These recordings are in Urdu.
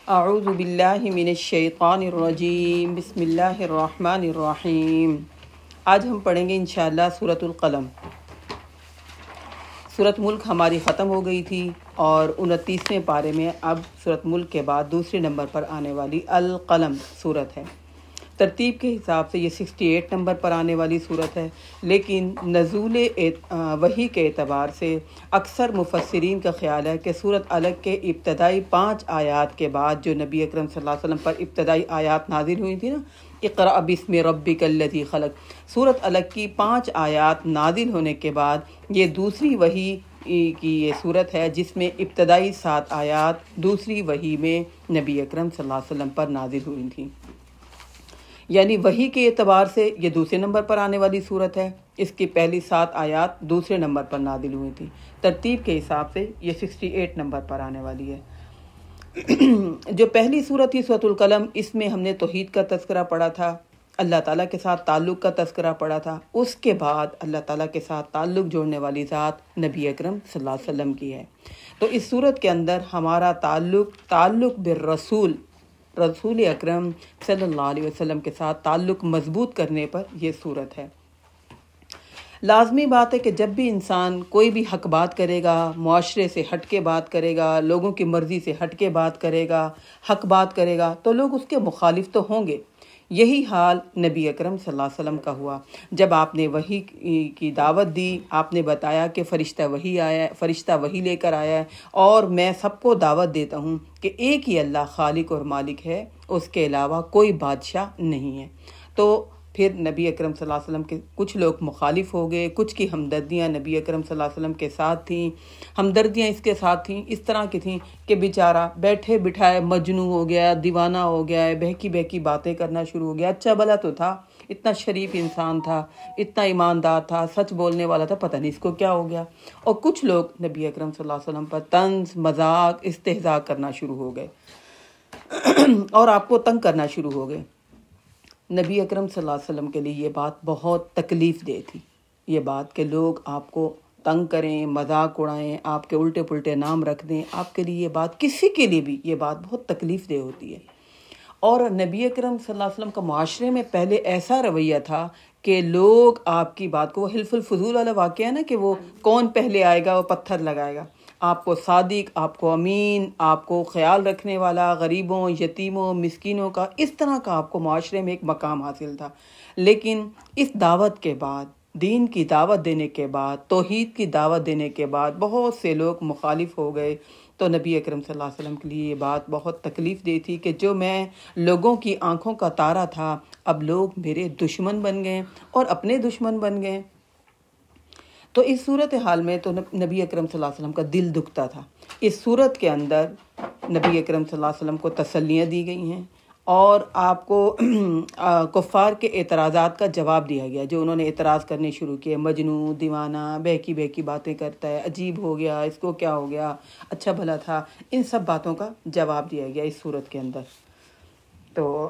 اعوذ باللہ من الشیطان الرجیم بسم اللہ الرحمن الرحیم۔ آج ہم پڑھیں گے انشاءاللہ سورۃ القلم۔ سورۃ ملک ہماری ختم ہو گئی تھی اور 29ویں پارے میں اب سورۃ ملک کے بعد دوسرے نمبر پر آنے والی القلم سورت ہے۔ ترتیب کے حساب سے یہ 68 نمبر پر آنے والی صورت ہے، لیکن نزول وحی کے اعتبار سے اکثر مفسرین کا خیال ہے کہ صورت الگ کے ابتدائی 5 آیات کے بعد جو نبی اکرم صلی اللہ علیہ وسلم پر ابتدائی آیات نازل ہوئی تھی نا، اقرأ بسم ربک الذی خلق، صورت الگ کی 5 آیات نازل ہونے کے بعد یہ دوسری وحی کی یہ صورت ہے جس میں ابتدائی 7 آیات دوسری وحی میں نبی اکرم صلی اللہ علیہ وسلم پر نازل ہوئی تھیں، یعنی وحی کے اعتبار سے یہ دوسرے نمبر پر آنے والی صورت ہے۔ اس کی پہلی 7 آیات دوسرے نمبر پر نازل ہوئی تھی، ترتیب کے حساب سے یہ 68 نمبر پر آنے والی ہے۔ جو پہلی صورت تھی سورۃ القلم، اس میں ہم نے توحید کا تذکرہ پڑھا تھا، اللہ تعالیٰ کے ساتھ تعلق کا تذکرہ پڑھا تھا، اس کے بعد اللہ تعالیٰ کے ساتھ تعلق جوڑنے والی ذات نبی اکرم صلی اللہ علیہ وسلم کی ہے۔ تو اس صورت کے اندر ہمارا تعلق بالرسول، رسول اکرم صلی اللہ علیہ وسلم کے ساتھ تعلق مضبوط کرنے پر یہ صورت ہے۔ لازمی بات ہے کہ جب بھی انسان کوئی بھی حق بات کرے گا، معاشرے سے ہٹ کے بات کرے گا، لوگوں کی مرضی سے ہٹ کے بات کرے گا، حق بات کرے گا، تو لوگ اس کے مخالف تو ہوں گے۔ یہی حال نبی اکرم صلی اللہ علیہ وسلم کا ہوا۔ جب آپ نے وحی کی دعوت دی، آپ نے بتایا کہ فرشتہ وحی لے کر آیا ہے اور میں سب کو دعوت دیتا ہوں کہ ایک ہی اللہ خالق اور مالک ہے، اس کے علاوہ کوئی بادشاہ نہیں ہے۔ تو پھر نبی اکرم صلی اللہ علیہ وسلم کے کچھ لوگ مخالف ہو گئے، کچھ کی ہمدردیاں نبی اکرم صلی اللہ علیہ وسلم کے ساتھ تھیں، ہمدردیاں اس کے ساتھ تھیں، اس طرح کی تھیں کہ بیچارہ بیٹھے بٹھائے مجنوں ہو گیا، دیوانہ ہو گیا ہے، بہکی بہکی باتیں کرنا شروع ہو گیا۔ اچھا بھلا تو تھا، اتنا شریف انسان تھا، اتنا ایماندار تھا، سچ بولنے والا تھا، پتہ نہیں اس کو کیا ہو گیا۔ اور کچھ لوگ نبی اکرم صلی اللہ علیہ وسلم پر طنز، مذاق، استہزاء کرنا شروع ہو گئے اور آپ کو تنگ کرنا شروع ہو گئے۔ نبی اکرم صلی اللہ علیہ وسلم کے لیے یہ بات بہت تکلیف دہ تھی، یہ بات کہ لوگ آپ کو تنگ کریں، مذاق اڑائیں، آپ کے الٹے پلٹے نام رکھ دیں، آپ کے لیے یہ بات، کسی کے لیے بھی یہ بات بہت تکلیف دہ ہوتی ہے۔ اور نبی اکرم صلی اللہ علیہ وسلم کا معاشرے میں پہلے ایسا رویہ تھا کہ لوگ آپ کی بات کو، وہ حلف الفضول والا واقعہ ہے نا کہ وہ کون پہلے آئے گا وہ پتھر لگائے گا، آپ کو صادق، آپ کو امین، آپ کو خیال رکھنے والا، غریبوں، یتیموں، مسکینوں کا، اس طرح کا آپ کو معاشرے میں ایک مقام حاصل تھا۔ لیکن اس دعوت کے بعد، دین کی دعوت دینے کے بعد، توحید کی دعوت دینے کے بعد بہت سے لوگ مخالف ہو گئے۔ تو نبی اکرم صلی اللہ علیہ وسلم کے لیے یہ بات بہت تکلیف دہ تھی کہ جو میں لوگوں کی آنکھوں کا تارا تھا، اب لوگ میرے دشمن بن گئے اور اپنے دشمن بن گئے۔ تو اس صورتحال میں تو نبی اکرم صلی اللہ علیہ وسلم کا دل دکھتا تھا۔ اس صورت کے اندر نبی اکرم صلی اللہ علیہ وسلم کو تسلیاں دی گئی ہیں اور آپ کو کفار کے اعتراضات کا جواب دیا گیا، جو انہوں نے اعتراض کرنے شروع کیے، مجنوں، دیوانہ، بہکی بہکی باتیں کرتا ہے، عجیب ہو گیا، اس کو کیا ہو گیا، اچھا بھلا تھا، ان سب باتوں کا جواب دیا گیا اس صورت کے اندر۔ تو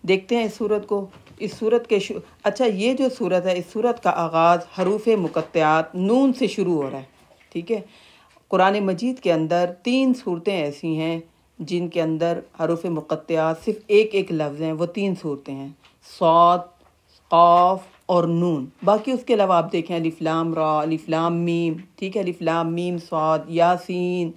دیکھتے ہیں اس صورت کو، اس صورت کے اچھا یہ جو صورت ہے، اس صورت کا آغاز حروف مقطعات نون سے شروع ہو رہا ہے، ٹھیک ہے۔ قرآن مجید کے اندر 3 صورتیں ایسی ہیں جن کے اندر حروف مقطعات صرف ایک لفظ ہیں، وہ 3 صورتیں ہیں، صاد، قاف اور نون۔ باقی اس کے علاوہ آپ دیکھیں الف لام را، الف لام میم، ٹھیک ہے، الف لام میم صاد، یاسین،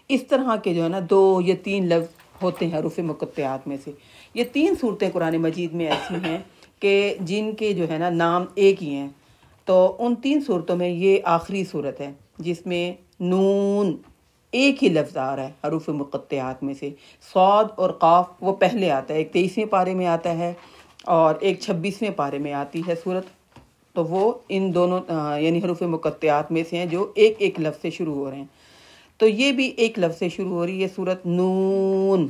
اس طرح کے جو ہے نا 2 یا 3 لفظ ہوتے ہیں حروف مقطعات میں سے۔ یہ 3 صورتیں قرآن مجید میں ایسی ہیں کہ جن کے جو ہے نا نام ایک ہی ہیں۔ تو ان 3 صورتوں میں یہ آخری صورت ہے جس میں نون ایک ہی لفظ آ رہا ہے حروف مقطعات میں سے۔ صاد اور قاف وہ پہلے آتا ہے، ایک 23ویں پارے میں آتا ہے اور ایک 26ویں پارے میں آتی ہے صورت۔ تو وہ ان دونوں یعنی حروف مقطعات میں سے ہیں جو ایک لفظ سے شروع ہو رہے ہیں۔ تو یہ بھی ایک لفظ سے شروع ہو رہی ہے صورت، نون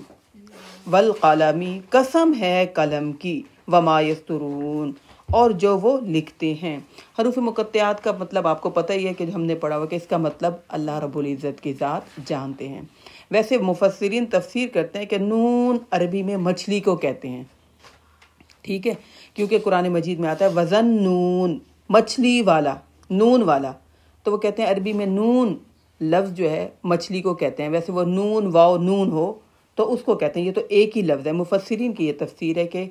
والقلمی، قسم ہے قلم کی، وما یسطرون، اور جو وہ لکھتے ہیں۔ حروف مقطعات کا مطلب آپ کو پتہ ہی ہے کہ ہم نے پڑھا ہوا کہ اس کا مطلب اللہ رب العزت کی ذات جانتے ہیں۔ ویسے مفسرین تفسیر کرتے ہیں کہ نون عربی میں مچھلی کو کہتے ہیں، ٹھیک ہے، کیونکہ قرآن مجید میں آتا ہے وزن نون، مچھلی والا، نون والا، تو وہ کہتے ہیں عربی میں نون لفظ جو ہے مچھلی کو کہتے ہیں، ویسے وہ نون واو نون ہو تو اس کو کہتے ہیں، یہ تو ایک ہی لفظ ہے۔ مفسرین کی یہ تفسیر ہے کہ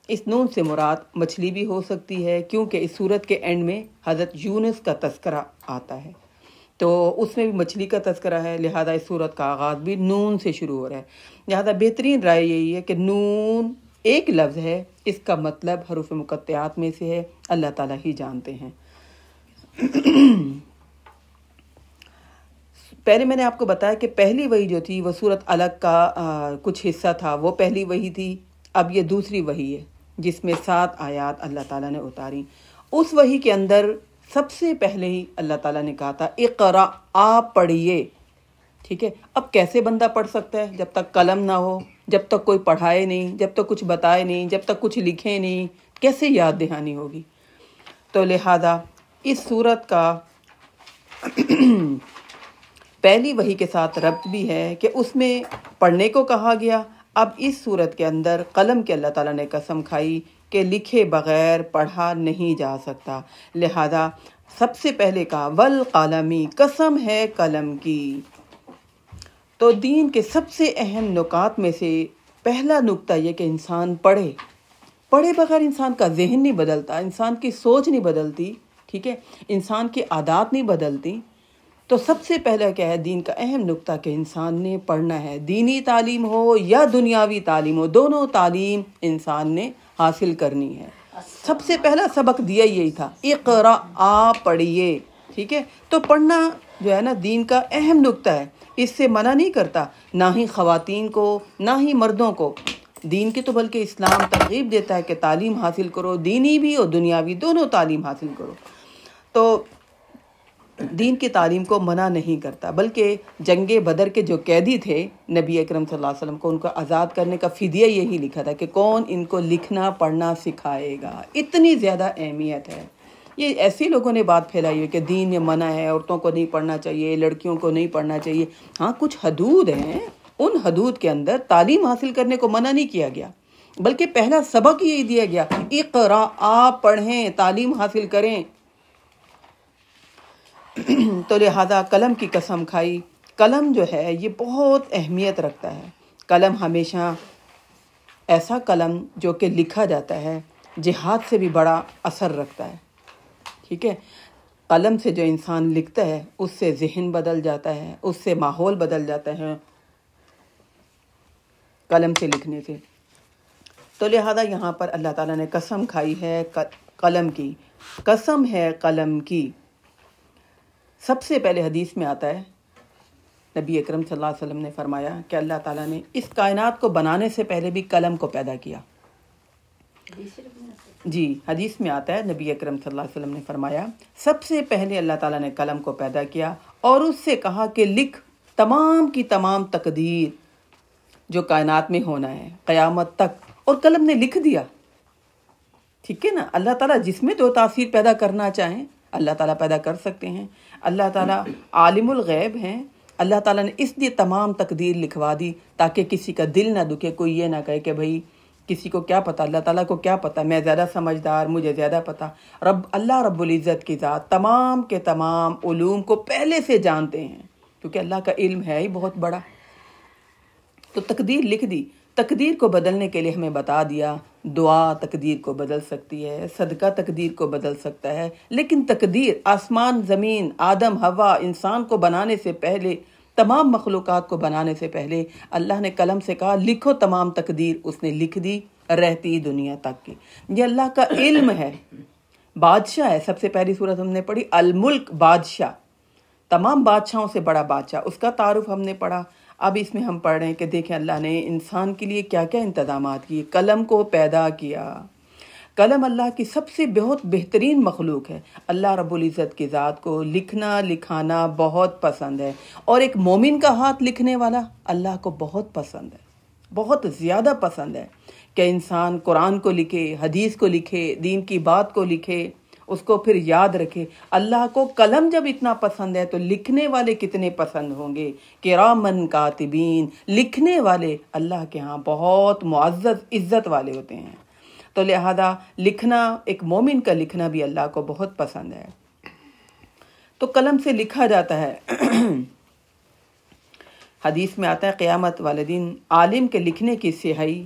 اس نون سے مراد مچھلی بھی ہو سکتی ہے، کیونکہ اس سورت کے اینڈ میں حضرت یونس کا تذکرہ آتا ہے، تو اس میں بھی مچھلی کا تذکرہ ہے، لہذا اس سورت کا آغاز بھی نون سے شروع ہو رہا ہے۔ لہذا بہترین رائے یہی ہے کہ نون ایک لفظ ہے، اس کا مطلب حروف مقطعات میں سے ہے، اللہ تعالیٰ ہی جانتے ہیں۔ پہلے میں نے آپ کو بتایا کہ پہلی وحی جو تھی وہ سورت علق کا کچھ حصہ تھا، وہ پہلی وحی تھی۔ اب یہ دوسری وحی ہے جس میں 7 آیات اللہ تعالیٰ نے اتاری۔ اس وحی کے اندر سب سے پہلے ہی اللہ تعالیٰ نے کہا تھا اقرا، آپ پڑھیے، ٹھیک ہے۔ اب کیسے بندہ پڑھ سکتا ہے جب تک قلم نہ ہو، جب تک کوئی پڑھائے نہیں، جب تک کچھ بتائے نہیں، جب تک کچھ لکھے نہیں، کیسے یاد دہانی ہوگی؟ تو لہذا اس سورت کا پہلی وحی کے ساتھ ربط بھی ہے کہ اس میں پڑھنے کو کہا گیا۔ اب اس سورت کے اندر قلم کے اللہ تعالیٰ نے قسم کھائی کہ لکھے بغیر پڑھا نہیں جا سکتا، لہذا سب سے پہلے کہا والقلمی، قسم ہے قلم کی۔ تو دین کے سب سے اہم نکات میں سے پہلا نکتہ یہ کہ انسان پڑھے۔ پڑھے بغیر انسان کا ذہن نہیں بدلتا، انسان کی سوچ نہیں بدلتی، ٹھیک ہے، انسان کی عادات نہیں بدلتی۔ تو سب سے پہلا کیا ہے دین کا اہم نکتہ کہ انسان نے پڑھنا ہے، دینی تعلیم ہو یا دنیاوی تعلیم ہو، دونوں تعلیم انسان نے حاصل کرنی ہے۔ سب سے پہلا سبق دیا یہی تھا، اقرا، آپ پڑھیے، ٹھیک ہے۔ تو پڑھنا جو ہے نا دین کا اہم نکتہ ہے، اس سے منع نہیں کرتا، نہ ہی خواتین کو نہ ہی مردوں کو۔ دین کی تو بلکہ اسلام ترغیب دیتا ہے کہ تعلیم حاصل کرو، دینی بھی اور دنیاوی دونوں تعلیم حاصل کرو۔ تو دین کی تعلیم کو منع نہیں کرتا، بلکہ جنگ بدر کے جو قیدی تھے نبی اکرم صلی اللہ علیہ وسلم کو ان کو آزاد کرنے کا فدیہ یہی لکھا تھا کہ کون ان کو لکھنا پڑھنا سکھائے گا۔ اتنی زیادہ اہمیت ہے۔ یہ ایسے لوگوں نے بات پھیلائی ہے کہ دین میں منع ہے، عورتوں کو نہیں پڑھنا چاہیے، لڑکیوں کو نہیں پڑھنا چاہیے۔ ہاں کچھ حدود ہیں، ان حدود کے اندر تعلیم حاصل کرنے کو منع نہیں کیا گیا، بلکہ پہلا سبق یہی دیا گیا، اقرا، آپ پڑھیں، تعلیم حاصل کریں۔ تو لہذا قلم کی قسم کھائی۔ قلم جو ہے یہ بہت اہمیت رکھتا ہے۔ قلم ہمیشہ ایسا قلم جو کہ لکھا جاتا ہے جہاد سے بھی بڑا اثر رکھتا ہے، ٹھیک ہے۔ قلم سے جو انسان لکھتا ہے اس سے ذہن بدل جاتا ہے، اس سے ماحول بدل جاتا ہے قلم سے لکھنے سے۔ تو لہذا یہاں پر اللہ تعالیٰ نے قسم کھائی ہے قلم کی، قسم ہے قلم کی۔ سب سے پہلے حدیث میں آتا ہے نبی اکرم صلی اللہ علیہ وسلم نے فرمایا کہ اللہ تعالیٰ نے اس کائنات کو بنانے سے پہلے بھی قلم کو پیدا کیا۔ جی حدیث میں آتا ہے نبی اکرم صلی اللہ علیہ وسلم نے فرمایا سب سے پہلے اللہ تعالیٰ نے قلم کو پیدا کیا اور اس سے کہا کہ لکھ تمام کی تمام تقدیر جو کائنات میں ہونا ہے قیامت تک، اور قلم نے لکھ دیا، ٹھیک ہے نا۔ اللہ تعالیٰ جس میں جو تاثیر پیدا کرنا چاہیں اللہ تعالیٰ پیدا کر سکتے ہیں۔ اللہ تعالیٰ عالم الغیب ہیں، اللہ تعالیٰ نے اس لیے تمام تقدیر لکھوا دی تاکہ کسی کا دل نہ دکھے، کوئی یہ نہ کہے کہ بھائی کسی کو کیا پتا، اللہ تعالیٰ کو کیا پتا، میں زیادہ سمجھدار، مجھے زیادہ پتا۔ اللہ رب العزت کی ذات تمام کے تمام علوم کو پہلے سے جانتے ہیں، کیونکہ اللہ کا علم ہے ہی بہت بڑا۔ تو تقدیر لکھ دی، تقدیر کو بدلنے کے لیے ہمیں بتا دیا دعا تقدیر کو بدل سکتی ہے، صدقہ تقدیر کو بدل سکتا ہے، لیکن تقدیر آسمان زمین آدم حوا انسان کو بنانے سے پہلے، تمام مخلوقات کو بنانے سے پہلے اللہ نے قلم سے کہا لکھو تمام تقدیر، اس نے لکھ دی رہتی دنیا تک کی۔ یہ اللہ کا علم ہے، بادشاہ ہے۔ سب سے پہلی سورت ہم نے پڑھی الملک، بادشاہ، تمام بادشاہوں سے بڑا بادشاہ، اس کا تعارف ہم نے پڑھا۔ اب اس میں ہم پڑھ رہے ہیں کہ دیکھیں اللہ نے انسان کے لیے کیا کیا انتظامات کیے، قلم کو پیدا کیا۔ قلم اللہ کی سب سے بہت بہترین مخلوق ہے۔ اللہ رب العزت کی ذات کو لکھنا لکھانا بہت پسند ہے، اور ایک مومن کا ہاتھ لکھنے والا اللہ کو بہت پسند ہے، بہت زیادہ پسند ہے کہ انسان قرآن کو لکھے، حدیث کو لکھے، دین کی بات کو لکھے، اس کو پھر یاد رکھے۔ اللہ کو قلم جب اتنا پسند ہے تو لکھنے والے کتنے پسند ہوں گے، کرامن کاتبین، لکھنے والے اللہ کے ہاں بہت معزز عزت والے ہوتے ہیں۔ تو لہذا لکھنا، ایک مومن کا لکھنا بھی اللہ کو بہت پسند ہے۔ تو قلم سے لکھا جاتا ہے حدیث میں آتا ہے قیامت والے دن عالم کے لکھنے کی سیاہی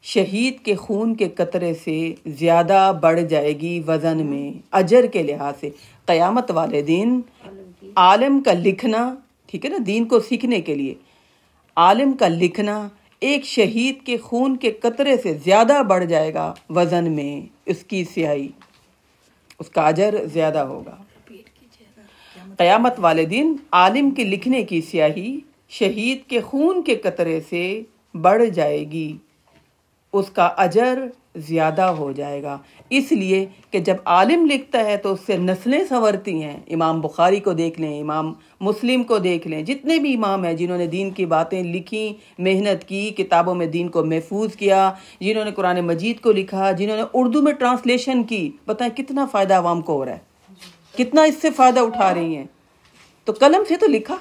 شہید کے خون کے قطرے سے زیادہ بڑھ جائے گی وزن میں، اجر کے لحاظ سے۔ قیامت والے دن عالم کا لکھنا، ٹھیک ہے نا، دین کو سیکھنے کے لیے عالم کا لکھنا ایک شہید کے خون کے قطرے سے زیادہ بڑھ جائے گا وزن میں، اس کی سیاہی، اس کا اجر زیادہ ہوگا۔ قیامت والے دن عالم کے لکھنے کی سیاہی شہید کے خون کے قطرے سے بڑھ جائے گی، اس کا اجر زیادہ ہو جائے گا۔ اس لیے کہ جب عالم لکھتا ہے تو اس سے نسلیں سنورتی ہیں۔ امام بخاری کو دیکھ لیں، امام مسلم کو دیکھ لیں، جتنے بھی امام ہیں جنہوں نے دین کی باتیں لکھی، محنت کی، کتابوں میں دین کو محفوظ کیا، جنہوں نے قرآن مجید کو لکھا، جنہوں نے اردو میں ٹرانسلیشن کی، بتائیں کتنا فائدہ عوام کو ہو رہا ہے، کتنا اس سے فائدہ اٹھا رہی ہیں۔ تو قلم سے تو لکھا،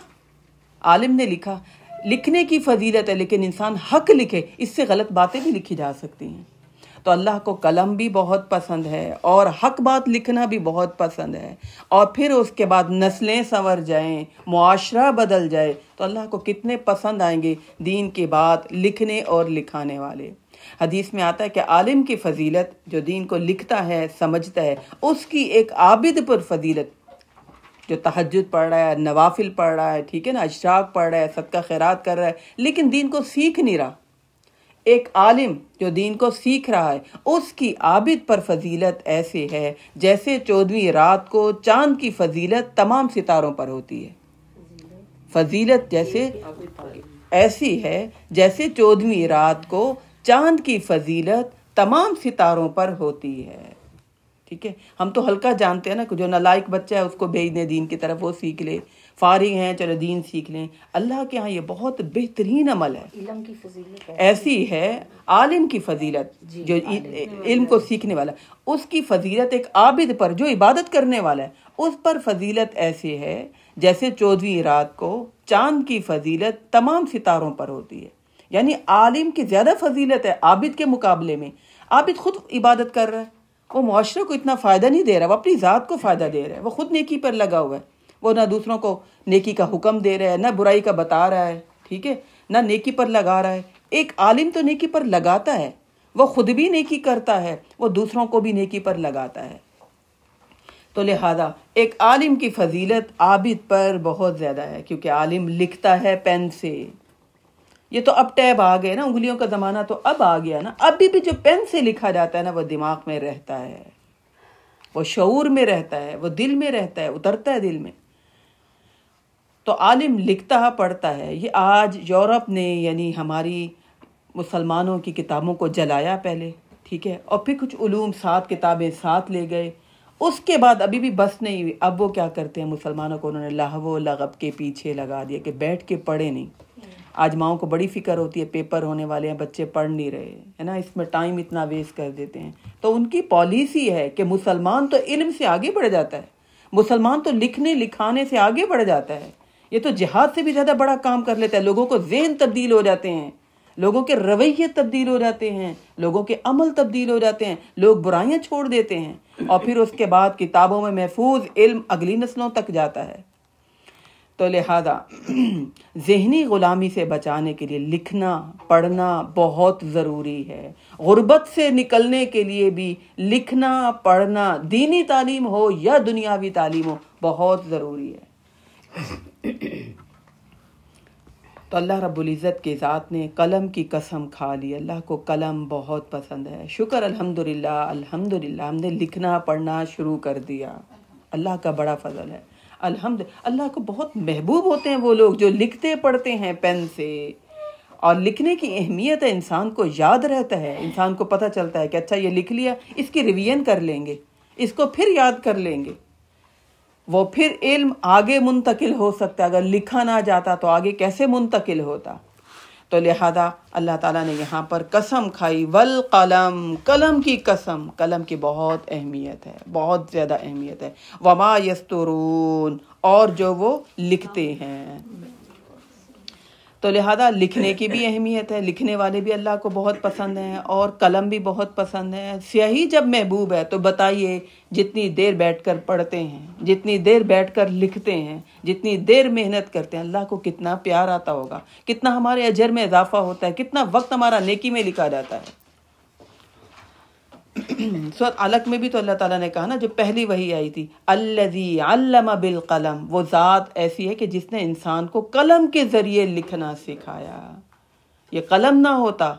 عالم نے لکھا، لکھنے کی فضیلت ہے، لیکن انسان حق لکھے، اس سے غلط باتیں بھی لکھی جا سکتی ہیں۔ تو اللہ کو قلم بھی بہت پسند ہے اور حق بات لکھنا بھی بہت پسند ہے، اور پھر اس کے بعد نسلیں سنور جائیں، معاشرہ بدل جائے، تو اللہ کو کتنے پسند آئیں گے دین کی بات لکھنے اور لکھانے والے۔ حدیث میں آتا ہے کہ عالم کی فضیلت، جو دین کو لکھتا ہے سمجھتا ہے، اس کی ایک عابد پر فضیلت، جو تہجد پڑھ رہا ہے، نوافل پڑھ رہا ہے، ٹھیک ہے نا، اشراق پڑھ رہا ہے، صدقہ خیرات کر رہا ہے، لیکن دین کو سیکھ نہیں رہا، ایک عالم جو دین کو سیکھ رہا ہے، اس کی عابد پر فضیلت ایسے ہے جیسے 14ویں رات کو چاند کی فضیلت تمام ستاروں پر ہوتی ہے۔ فضیلت جیسے ایسی ہے جیسے 14ویں رات کو چاند کی فضیلت تمام ستاروں پر ہوتی ہے، ٹھیک ہے۔ ہم تو ہلکا جانتے ہیں نا کہ جو نالائق بچہ ہے اس کو بھیج دیں دین کی طرف، وہ سیکھ لے، فارغ ہیں چلو دین سیکھ لیں۔ اللہ کے ہاں یہ بہت بہترین عمل ہے۔ علم کی فضیلت ایسی ہے، عالم کی فضیلت جو علم کو سیکھنے والا، اس کی فضیلت ایک عابد پر جو عبادت کرنے والا ہے، اس پر فضیلت ایسی ہے جیسے 14ویں رات کو چاند کی فضیلت تمام ستاروں پر ہوتی ہے۔ یعنی عالم کی زیادہ فضیلت ہے عابد کے مقابلے میں۔ عابد خود عبادت کر رہا ہے، وہ معاشرے کو اتنا فائدہ نہیں دے رہا، وہ اپنی ذات کو فائدہ دے رہا ہے، وہ خود نیکی پر لگا ہوا ہے، وہ نہ دوسروں کو نیکی کا حکم دے رہا ہے، نہ برائی کا بتا رہا ہے، ٹھیک ہے، نہ نیکی پر لگا رہا ہے۔ ایک عالم تو نیکی پر لگاتا ہے، وہ خود بھی نیکی کرتا ہے، وہ دوسروں کو بھی نیکی پر لگاتا ہے۔ تو لہذا ایک عالم کی فضیلت عابد پر بہت زیادہ ہے، کیونکہ عالم لکھتا ہے پین سے۔ یہ تو اب ٹیب آ گئے نا، انگلیوں کا زمانہ تو اب آ گیا نا، ابھی بھی جو پین سے لکھا جاتا ہے نا، وہ دماغ میں رہتا ہے، وہ شعور میں رہتا ہے، وہ دل میں رہتا ہے، اترتا ہے دل میں۔ تو عالم لکھتا ہے، پڑھتا ہے۔ یہ آج یورپ نے یعنی ہماری مسلمانوں کی کتابوں کو جلایا پہلے، ٹھیک ہے، اور پھر کچھ علوم 7 کتابیں ساتھ لے گئے، اس کے بعد ابھی بھی بس نہیں ہوئی، اب وہ کیا کرتے ہیں، مسلمانوں کو انہوں نے لہو و لغب کے پیچھے لگا دیا کہ بیٹھ کے پڑھے نہیں۔ آج ماؤں کو بڑی فکر ہوتی ہے، پیپر ہونے والے ہیں، بچے پڑھ نہیں رہے ہے نا، اس میں ٹائم اتنا ویسٹ کر دیتے ہیں۔ تو ان کی پالیسی ہے کہ مسلمان تو علم سے آگے بڑھ جاتا ہے، مسلمان تو لکھنے لکھانے سے آگے بڑھ جاتا ہے، یہ تو جہاد سے بھی زیادہ بڑا کام کر لیتا ہے۔ لوگوں کو ذہن تبدیل ہو جاتے ہیں، لوگوں کے رویے تبدیل ہو جاتے ہیں، لوگوں کے عمل تبدیل ہو جاتے ہیں، لوگ برائیاں چھوڑ دیتے ہیں، اور پھر اس کے بعد کتابوں میں محفوظ علم اگلی نسلوں تک جاتا ہے۔ تو لہذا ذہنی غلامی سے بچانے کے لیے لکھنا پڑھنا بہت ضروری ہے۔ غربت سے نکلنے کے لیے بھی لکھنا پڑھنا، دینی تعلیم ہو یا دنیاوی تعلیم ہو، بہت ضروری ہے۔ تو اللہ رب العزت کی ذات نے قلم کی قسم کھا لی، اللہ کو قلم بہت پسند ہے۔ شکر الحمدللہ، الحمدللہ ہم نے لکھنا پڑھنا شروع کر دیا، اللہ کا بڑا فضل ہے۔ اللہ کو بہت محبوب ہوتے ہیں وہ لوگ جو لکھتے پڑھتے ہیں پین سے، اور لکھنے کی اہمیت ہے، انسان کو یاد رہتا ہے، انسان کو پتہ چلتا ہے کہ اچھا یہ لکھ لیا، اس کی ریویژن کر لیں گے، اس کو پھر یاد کر لیں گے، وہ پھر علم آگے منتقل ہو سکتا ہے۔ اگر لکھا نہ جاتا تو آگے کیسے منتقل ہوتا؟ تو لہذا اللہ تعالیٰ نے یہاں پر قسم کھائی، والقلم، قلم کی قسم، قلم کی بہت اہمیت ہے، بہت زیادہ اہمیت ہے۔ وما یسطرون، اور جو وہ لکھتے ہیں۔ تو لہذا لکھنے کی بھی اہمیت ہے، لکھنے والے بھی اللہ کو بہت پسند ہیں اور قلم بھی بہت پسند ہے۔ سیاہی جب محبوب ہے تو بتائیے جتنی دیر بیٹھ کر پڑھتے ہیں، جتنی دیر بیٹھ کر لکھتے ہیں، جتنی دیر محنت کرتے ہیں، اللہ کو کتنا پیار آتا ہوگا، کتنا ہمارے اجر میں اضافہ ہوتا ہے، کتنا وقت ہمارا نیکی میں لکھا جاتا ہے۔ سورۃ علق میں بھی تو اللہ تعالیٰ نے کہا نا، جو پہلی وحی آئی تھی، الذی علم بالقلم، وہ ذات ایسی ہے کہ جس نے انسان کو قلم کے ذریعے لکھنا سکھایا۔ یہ قلم نہ ہوتا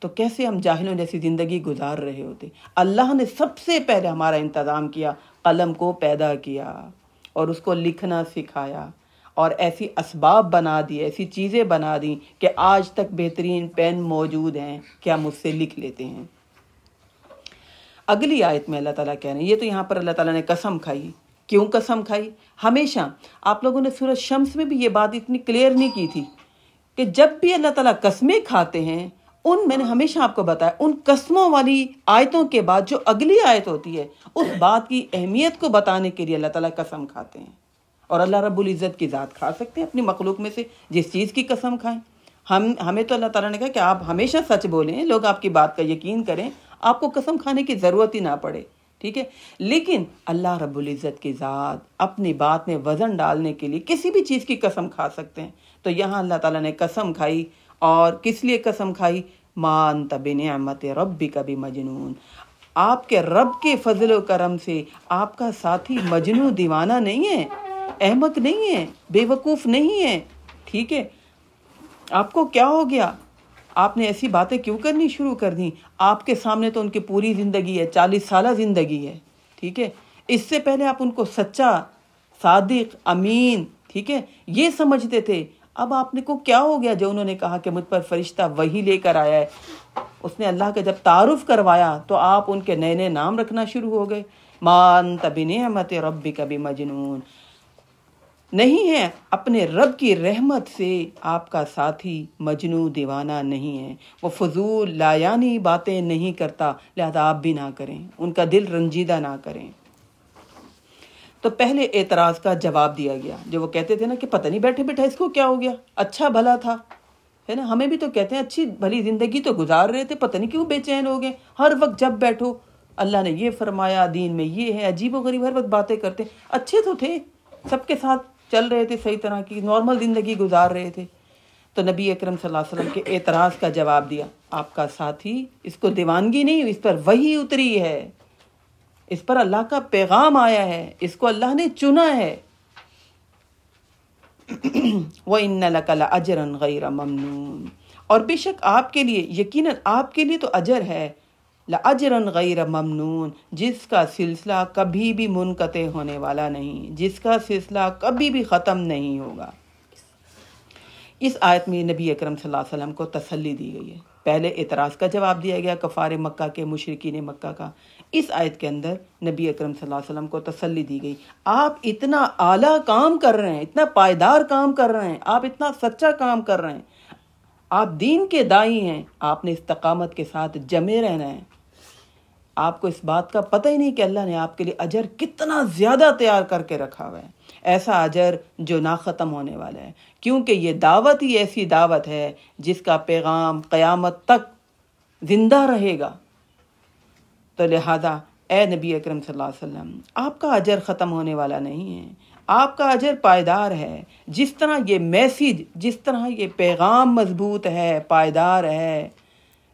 تو کیسے ہم جاہلوں جیسی زندگی گزار رہے ہوتے۔ اللہ نے سب سے پہلے ہمارا انتظام کیا، قلم کو پیدا کیا اور اس کو لکھنا سکھایا، اور ایسی اسباب بنا دی، ایسی چیزیں بنا دی کہ آج تک بہترین پین موجود ہیں کہ ہم اس سے لکھ لیتے ہیں۔ اگلی آیت میں اللہ تعالیٰ کہہ رہے ہیں، یہ تو یہاں پر اللہ تعالیٰ نے قسم کھائی۔ کیوں قسم کھائی؟ ہمیشہ آپ لوگوں نے سورۃ شمس میں بھی یہ بات اتنی کلیئر نہیں کی تھی کہ جب بھی اللہ تعالیٰ قسمیں کھاتے ہیں، میں نے ہمیشہ آپ کو بتایا، ان قسموں والی آیتوں کے بعد جو اگلی آیت ہوتی ہے، اس بات کی اہمیت کو بتانے کے لیے اللہ تعالیٰ قسم کھاتے ہیں۔ اور اللہ رب العزت کی ذات کھا سکتے ہیں اپنی مخلوق میں سے جس چیز کی قسم کھائیں۔ ہمیں تو اللہ تعالیٰ نے کہا کہ آپ ہمیشہ سچ بولیں، لوگ آپ کی بات کا یقین کریں، آپ کو قسم کھانے کی ضرورت ہی نہ پڑے، ٹھیک ہے۔ لیکن اللہ رب العزت کی ذات اپنی بات میں وزن ڈالنے کے لیے کسی بھی چیز کی قسم کھا سکتے ہیں۔ تو یہاں اللہ تعالیٰ نے قسم کھائی، اور کس لیے قسم کھائی؟ ما انت بنعمت ربک بمجنون، آپ کے رب کے فضل و کرم سے آپ کا ساتھی مجنون دیوانہ نہیں ہے، احمق نہیں ہے، بے وقوف نہیں ہے، ٹھیک ہے۔ آپ کو کیا ہو گیا؟ آپ نے ایسی باتیں کیوں کرنی شروع کر دیں؟ آپ کے سامنے تو ان کی پوری زندگی ہے، 40 سالہ زندگی ہے، ٹھیک ہے۔ اس سے پہلے آپ ان کو سچا، صادق، امین، ٹھیک ہے، یہ سمجھتے تھے۔ اب آپ نے کو کیا ہو گیا جو انہوں نے کہا کہ مجھ پر فرشتہ وہی لے کر آیا ہے؟ اس نے اللہ کا جب تعارف کروایا تو آپ ان کے نئے نئے نام رکھنا شروع ہو گئے۔ ما انت بنعمت ربک بمجنون، نہیں ہے، اپنے رب کی رحمت سے آپ کا ساتھی مجنون دیوانہ نہیں ہے، وہ فضول لایانی باتیں نہیں کرتا، لہذا آپ بھی نہ کریں، ان کا دل رنجیدہ نہ کریں۔ تو پہلے اعتراض کا جواب دیا گیا، جو وہ کہتے تھے نا کہ پتہ نہیں بیٹھے بیٹھے اس کو کیا ہو گیا، اچھا بھلا تھا، ہے نا، ہمیں بھی تو کہتے ہیں اچھی بھلی زندگی تو گزار رہے تھے، پتہ نہیں کیوں بے چین ہو گئے، ہر وقت جب بیٹھو اللہ نے یہ فرمایا، دین میں یہ ہے، عجیب و غریب ہر وقت باتیں کرتے، اچھے تو تھے، سب کے ساتھ چل رہے تھے، صحیح طرح کی نارمل زندگی گزار رہے تھے۔ تو نبی اکرم صلی اللہ علیہ وسلم کے اعتراض کا جواب دیا، آپ کا ساتھی، اس کو دیوانگی نہیں، اس پر وحی اتری ہے، اس پر اللہ کا پیغام آیا ہے، اس کو اللہ نے چنا ہے۔ وَإِنَّ لَكَ لَأَجْرًا غَيْرَ مَمْنُونٍ، اور بے شک آپ کے لیے، یقیناً آپ کے لیے تو اجر ہے، لَأَجْرًا غَيْرَ مَمْنُونٍ، جس کا سلسلہ کبھی بھی منقطع ہونے والا نہیں، جس کا سلسلہ کبھی بھی ختم نہیں ہوگا۔ اس آیت میں نبی اکرم صلی اللہ علیہ وسلم کو تسلی دی گئی ہے۔ پہلے اعتراض کا جواب دیا گیا کفار مکہ کے، مشرکین مکہ کا۔ اس آیت کے اندر نبی اکرم صلی اللہ علیہ وسلم کو تسلی دی گئی، آپ اتنا اعلیٰ کام کر رہے ہیں، اتنا پائیدار کام کر رہے ہیں، آپ اتنا سچا کام کر رہے ہیں، آپ دین کے دائی ہیں، آپ نے استقامت کے ساتھ جمے رہنا ہے۔ آپ کو اس بات کا پتہ ہی نہیں کہ اللہ نے آپ کے لیے اجر کتنا زیادہ تیار کر کے رکھا ہوا ہے، ایسا اجر جو نہ ختم ہونے والا ہے، کیونکہ یہ دعوت ہی ایسی دعوت ہے جس کا پیغام قیامت تک زندہ رہے گا۔ تو لہذا اے نبی اکرم صلی اللہ علیہ وسلم، آپ کا اجر ختم ہونے والا نہیں ہے، آپ کا اجر پائیدار ہے۔ جس طرح یہ میسیج، جس طرح یہ پیغام مضبوط ہے، پائیدار ہے،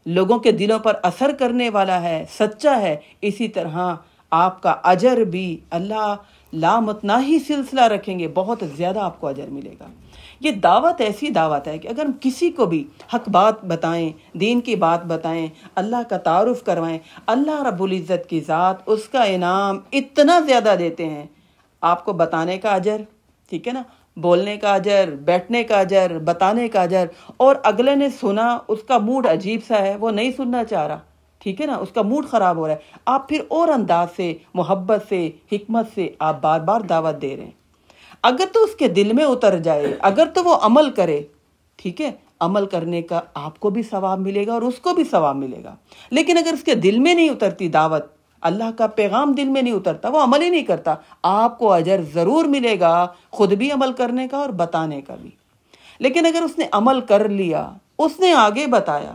لوگوں کے دلوں پر اثر کرنے والا ہے، سچا ہے، اسی طرح آپ کا اجر بھی اللہ لامتناہی سلسلہ رکھیں گے، بہت زیادہ آپ کو اجر ملے گا۔ یہ دعوت ایسی دعوت ہے کہ اگر ہم کسی کو بھی حق بات بتائیں، دین کی بات بتائیں، اللہ کا تعارف کروائیں، اللہ رب العزت کی ذات اس کا انعام اتنا زیادہ دیتے ہیں، آپ کو بتانے کا اجر، ٹھیک ہے نا، بولنے کا اجر، بیٹھنے کا اجر، بتانے کا اجر، اور اگلے نے سنا، اس کا موڈ عجیب سا ہے، وہ نہیں سننا چاہ رہا، ٹھیک ہے نا، اس کا موڈ خراب ہو رہا ہے، آپ پھر اور انداز سے، محبت سے، حکمت سے آپ بار بار دعوت دے رہے ہیں۔ اگر تو اس کے دل میں اتر جائے، اگر تو وہ عمل کرے، ٹھیک ہے، عمل کرنے کا آپ کو بھی ثواب ملے گا اور اس کو بھی ثواب ملے گا۔ لیکن اگر اس کے دل میں نہیں اترتی دعوت، اللہ کا پیغام دل میں نہیں اترتا، وہ عمل ہی نہیں کرتا، آپ کو اجر ضرور ملے گا، خود بھی عمل کرنے کا اور بتانے کا بھی۔ لیکن اگر اس نے عمل کر لیا، اس نے آگے بتایا،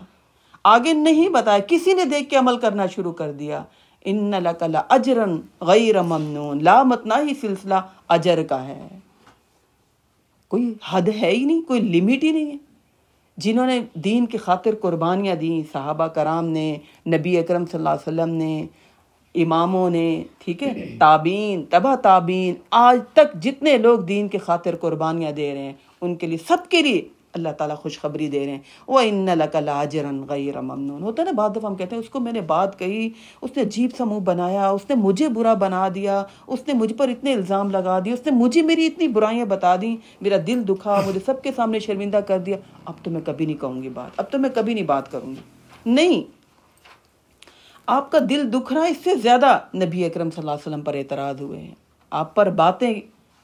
آگے نہیں بتایا، کسی نے دیکھ کے عمل کرنا شروع کر دیا، ان لک لاجرا غیر ممنون، لامتنا ہی سلسلہ اجر کا ہے، کوئی حد ہے ہی نہیں، کوئی لمٹ ہی نہیں ہے۔ جنہوں نے دین کی خاطر قربانیاں دیں، صحابہ کرام نے، نبی اکرم صلی اللہ علیہ وسلم نے، اماموں نے، ٹھیک ہے، تابعین، تبع تابعین، آج تک جتنے لوگ دین کی خاطر قربانیاں دے رہے ہیں، ان کے لیے، سب کے لیے اللہ تعالیٰ خوشخبری دے رہے ہیں، وَإِنَّ لَكَ لَأَجْرًا غَيْرَ مَمْنُونٍ۔ ہوتا ہے نا بعض دفعہ ہم کہتے ہیں اس کو میں نے بات کہی، اس نے عجیب سا منہ بنایا، اس نے مجھے برا بنا دیا، اس نے مجھ پر اتنے الزام لگا دیے، اس نے مجھے میری اتنی برائیاں بتا دیں، میرا دل دکھا، مجھے سب کے سامنے شرمندہ کر دیا، اب تو میں کبھی نہیں کہوں گی بات، اب تو میں کبھی نہیں بات کروں گی۔ نہیں، آپ کا دل دکھ رہا ہے، اس سے زیادہ نبی اکرم صلی اللہ علیہ وسلم پر اعتراض ہوئے ہیں، آپ پر باتیں،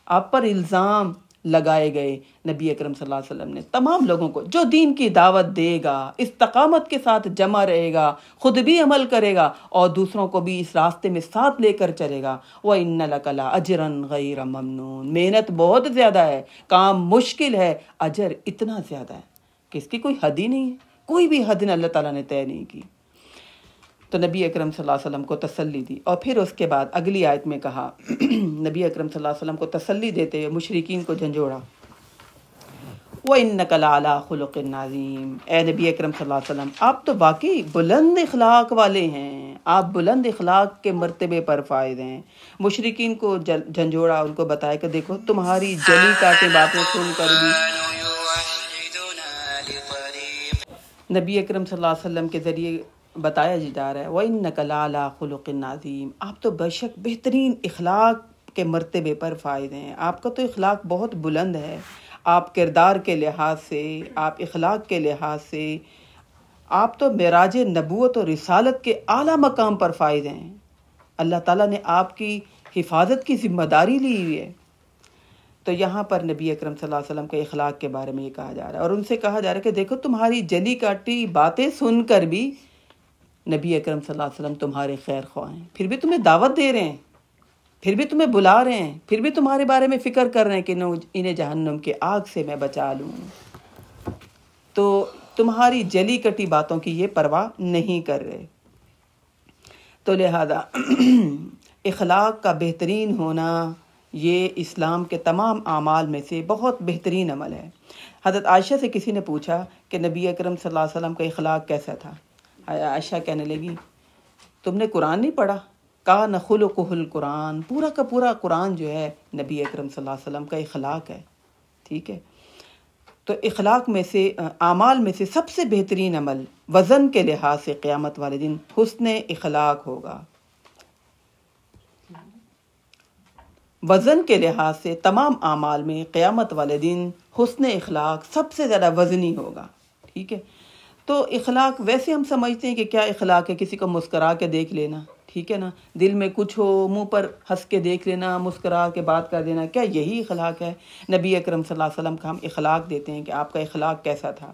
آپ پر الزام لگائے گئے۔ نبی اکرم صلی اللہ علیہ وسلم نے تمام لوگوں کو، جو دین کی دعوت دے گا، استقامت کے ساتھ جمع رہے گا، خود بھی عمل کرے گا اور دوسروں کو بھی اس راستے میں ساتھ لے کر چلے گا، وَإِنَّ لَكَ لَأَجْرًا غَيْرَ مَمْنُونٍ، محنت بہت زیادہ ہے، کام مشکل ہے، اجر اتنا زیادہ ہے کہ اس کی کوئی حد ہی نہیں ہے، کوئی بھی حد نہ اللہ تعالیٰ نے طے نہیں کی۔ تو نبی اکرم صلی اللہ علیہ وسلم کو تسلی دی، اور پھر اس کے بعد اگلی آیت میں کہا، نبی اکرم صلی اللہ علیہ وسلم کو تسلی دیتے ہوئے مشرکین کو جھنجھوڑا، وَإِنَّكَ لَعَلَىٰ خُلُقٍ عَظِيمٍ، اے نبی اکرم صلی اللہ علیہ وسلم آپ تو واقعی بلند اخلاق والے ہیں، آپ بلند اخلاق کے مرتبے پر فائز ہیں۔ مشرکین کو جھنجھوڑا، ان کو بتایا کہ دیکھو تمہاری جلی کاٹے باتیں سن کر بھی نبی اکرم صلی اللہ علیہ وسلم کے ذریعے بتایا جا رہا ہے، وَإِنَّكَ لَعَلَىٰ خُلُقٍ عَظِيمٍ، آپ تو بے شک بہترین اخلاق کے مرتبے پر فائز ہیں، آپ کا تو اخلاق بہت بلند ہے، آپ کردار کے لحاظ سے، آپ اخلاق کے لحاظ سے، آپ تو معراج نبوت اور رسالت کے اعلیٰ مقام پر فائز ہیں، اللہ تعالیٰ نے آپ کی حفاظت کی ذمہ داری لی ہوئی ہے۔ تو یہاں پر نبی اکرم صلی اللہ علیہ وسلم کے اخلاق کے بارے میں یہ کہا جا رہا ہے، اور ان سے کہا جا رہا ہے کہ دیکھو تمہاری جلی کاٹی باتیں سن کر بھی نبی اکرم صلی اللہ علیہ وسلم تمہارے خیر خواہ ہیں، پھر بھی تمہیں دعوت دے رہے ہیں، پھر بھی تمہیں بلا رہے ہیں، پھر بھی تمہارے بارے میں فکر کر رہے ہیں کہ انہیں جہنم کے آگ سے میں بچا لوں، تو تمہاری جلی کٹی باتوں کی یہ پرواہ نہیں کر رہے۔ تو لہذا اخلاق کا بہترین ہونا یہ اسلام کے تمام اعمال میں سے بہت بہترین عمل ہے۔ حضرت عائشہ سے کسی نے پوچھا کہ نبی اکرم صلی اللہ علیہ وسلم کا اخلاق کیسا تھا؟ عائشہ کہنے لگی تم نے قرآن نہیں پڑھا؟ کان خلقہ القرآن، پورا کا پورا قرآن جو ہے نبی اکرم صلی اللہ علیہ وسلم کا اخلاق ہے، ٹھیک ہے۔ تو اخلاق میں سے، اعمال میں سے سب سے بہترین عمل وزن کے لحاظ سے قیامت والے دن حسن اخلاق ہوگا، وزن کے لحاظ سے تمام اعمال میں قیامت والے دن حسن اخلاق سب سے زیادہ وزنی ہوگا، ٹھیک ہے۔ تو اخلاق ویسے ہم سمجھتے ہیں کہ کیا اخلاق ہے، کسی کو مسکرا کے دیکھ لینا، ٹھیک ہے نا، دل میں کچھ ہو منہ پر ہنس کے دیکھ لینا، مسکرا کے بات کر دینا، کیا یہی اخلاق ہے؟ نبی اکرم صلی اللہ علیہ وسلم کا ہم اخلاق دیتے ہیں کہ آپ کا اخلاق کیسا تھا،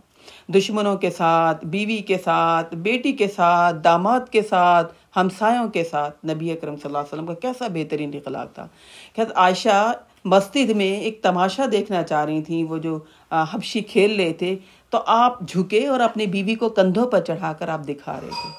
دشمنوں کے ساتھ، بیوی کے ساتھ، بیٹی کے ساتھ، داماد کے ساتھ، ہمسایوں کے ساتھ نبی اکرم صلی اللہ علیہ وسلم کا کیسا بہترین اخلاق تھا۔ کہ عائشہ مسجد میں ایک تماشا دیکھنا چاہ رہی تھیں، وہ جو حبشی کھیل رہے تھے، تو آپ جھکے اور اپنی بیوی کو کندھوں پر چڑھا کر آپ دکھا رہے تھے،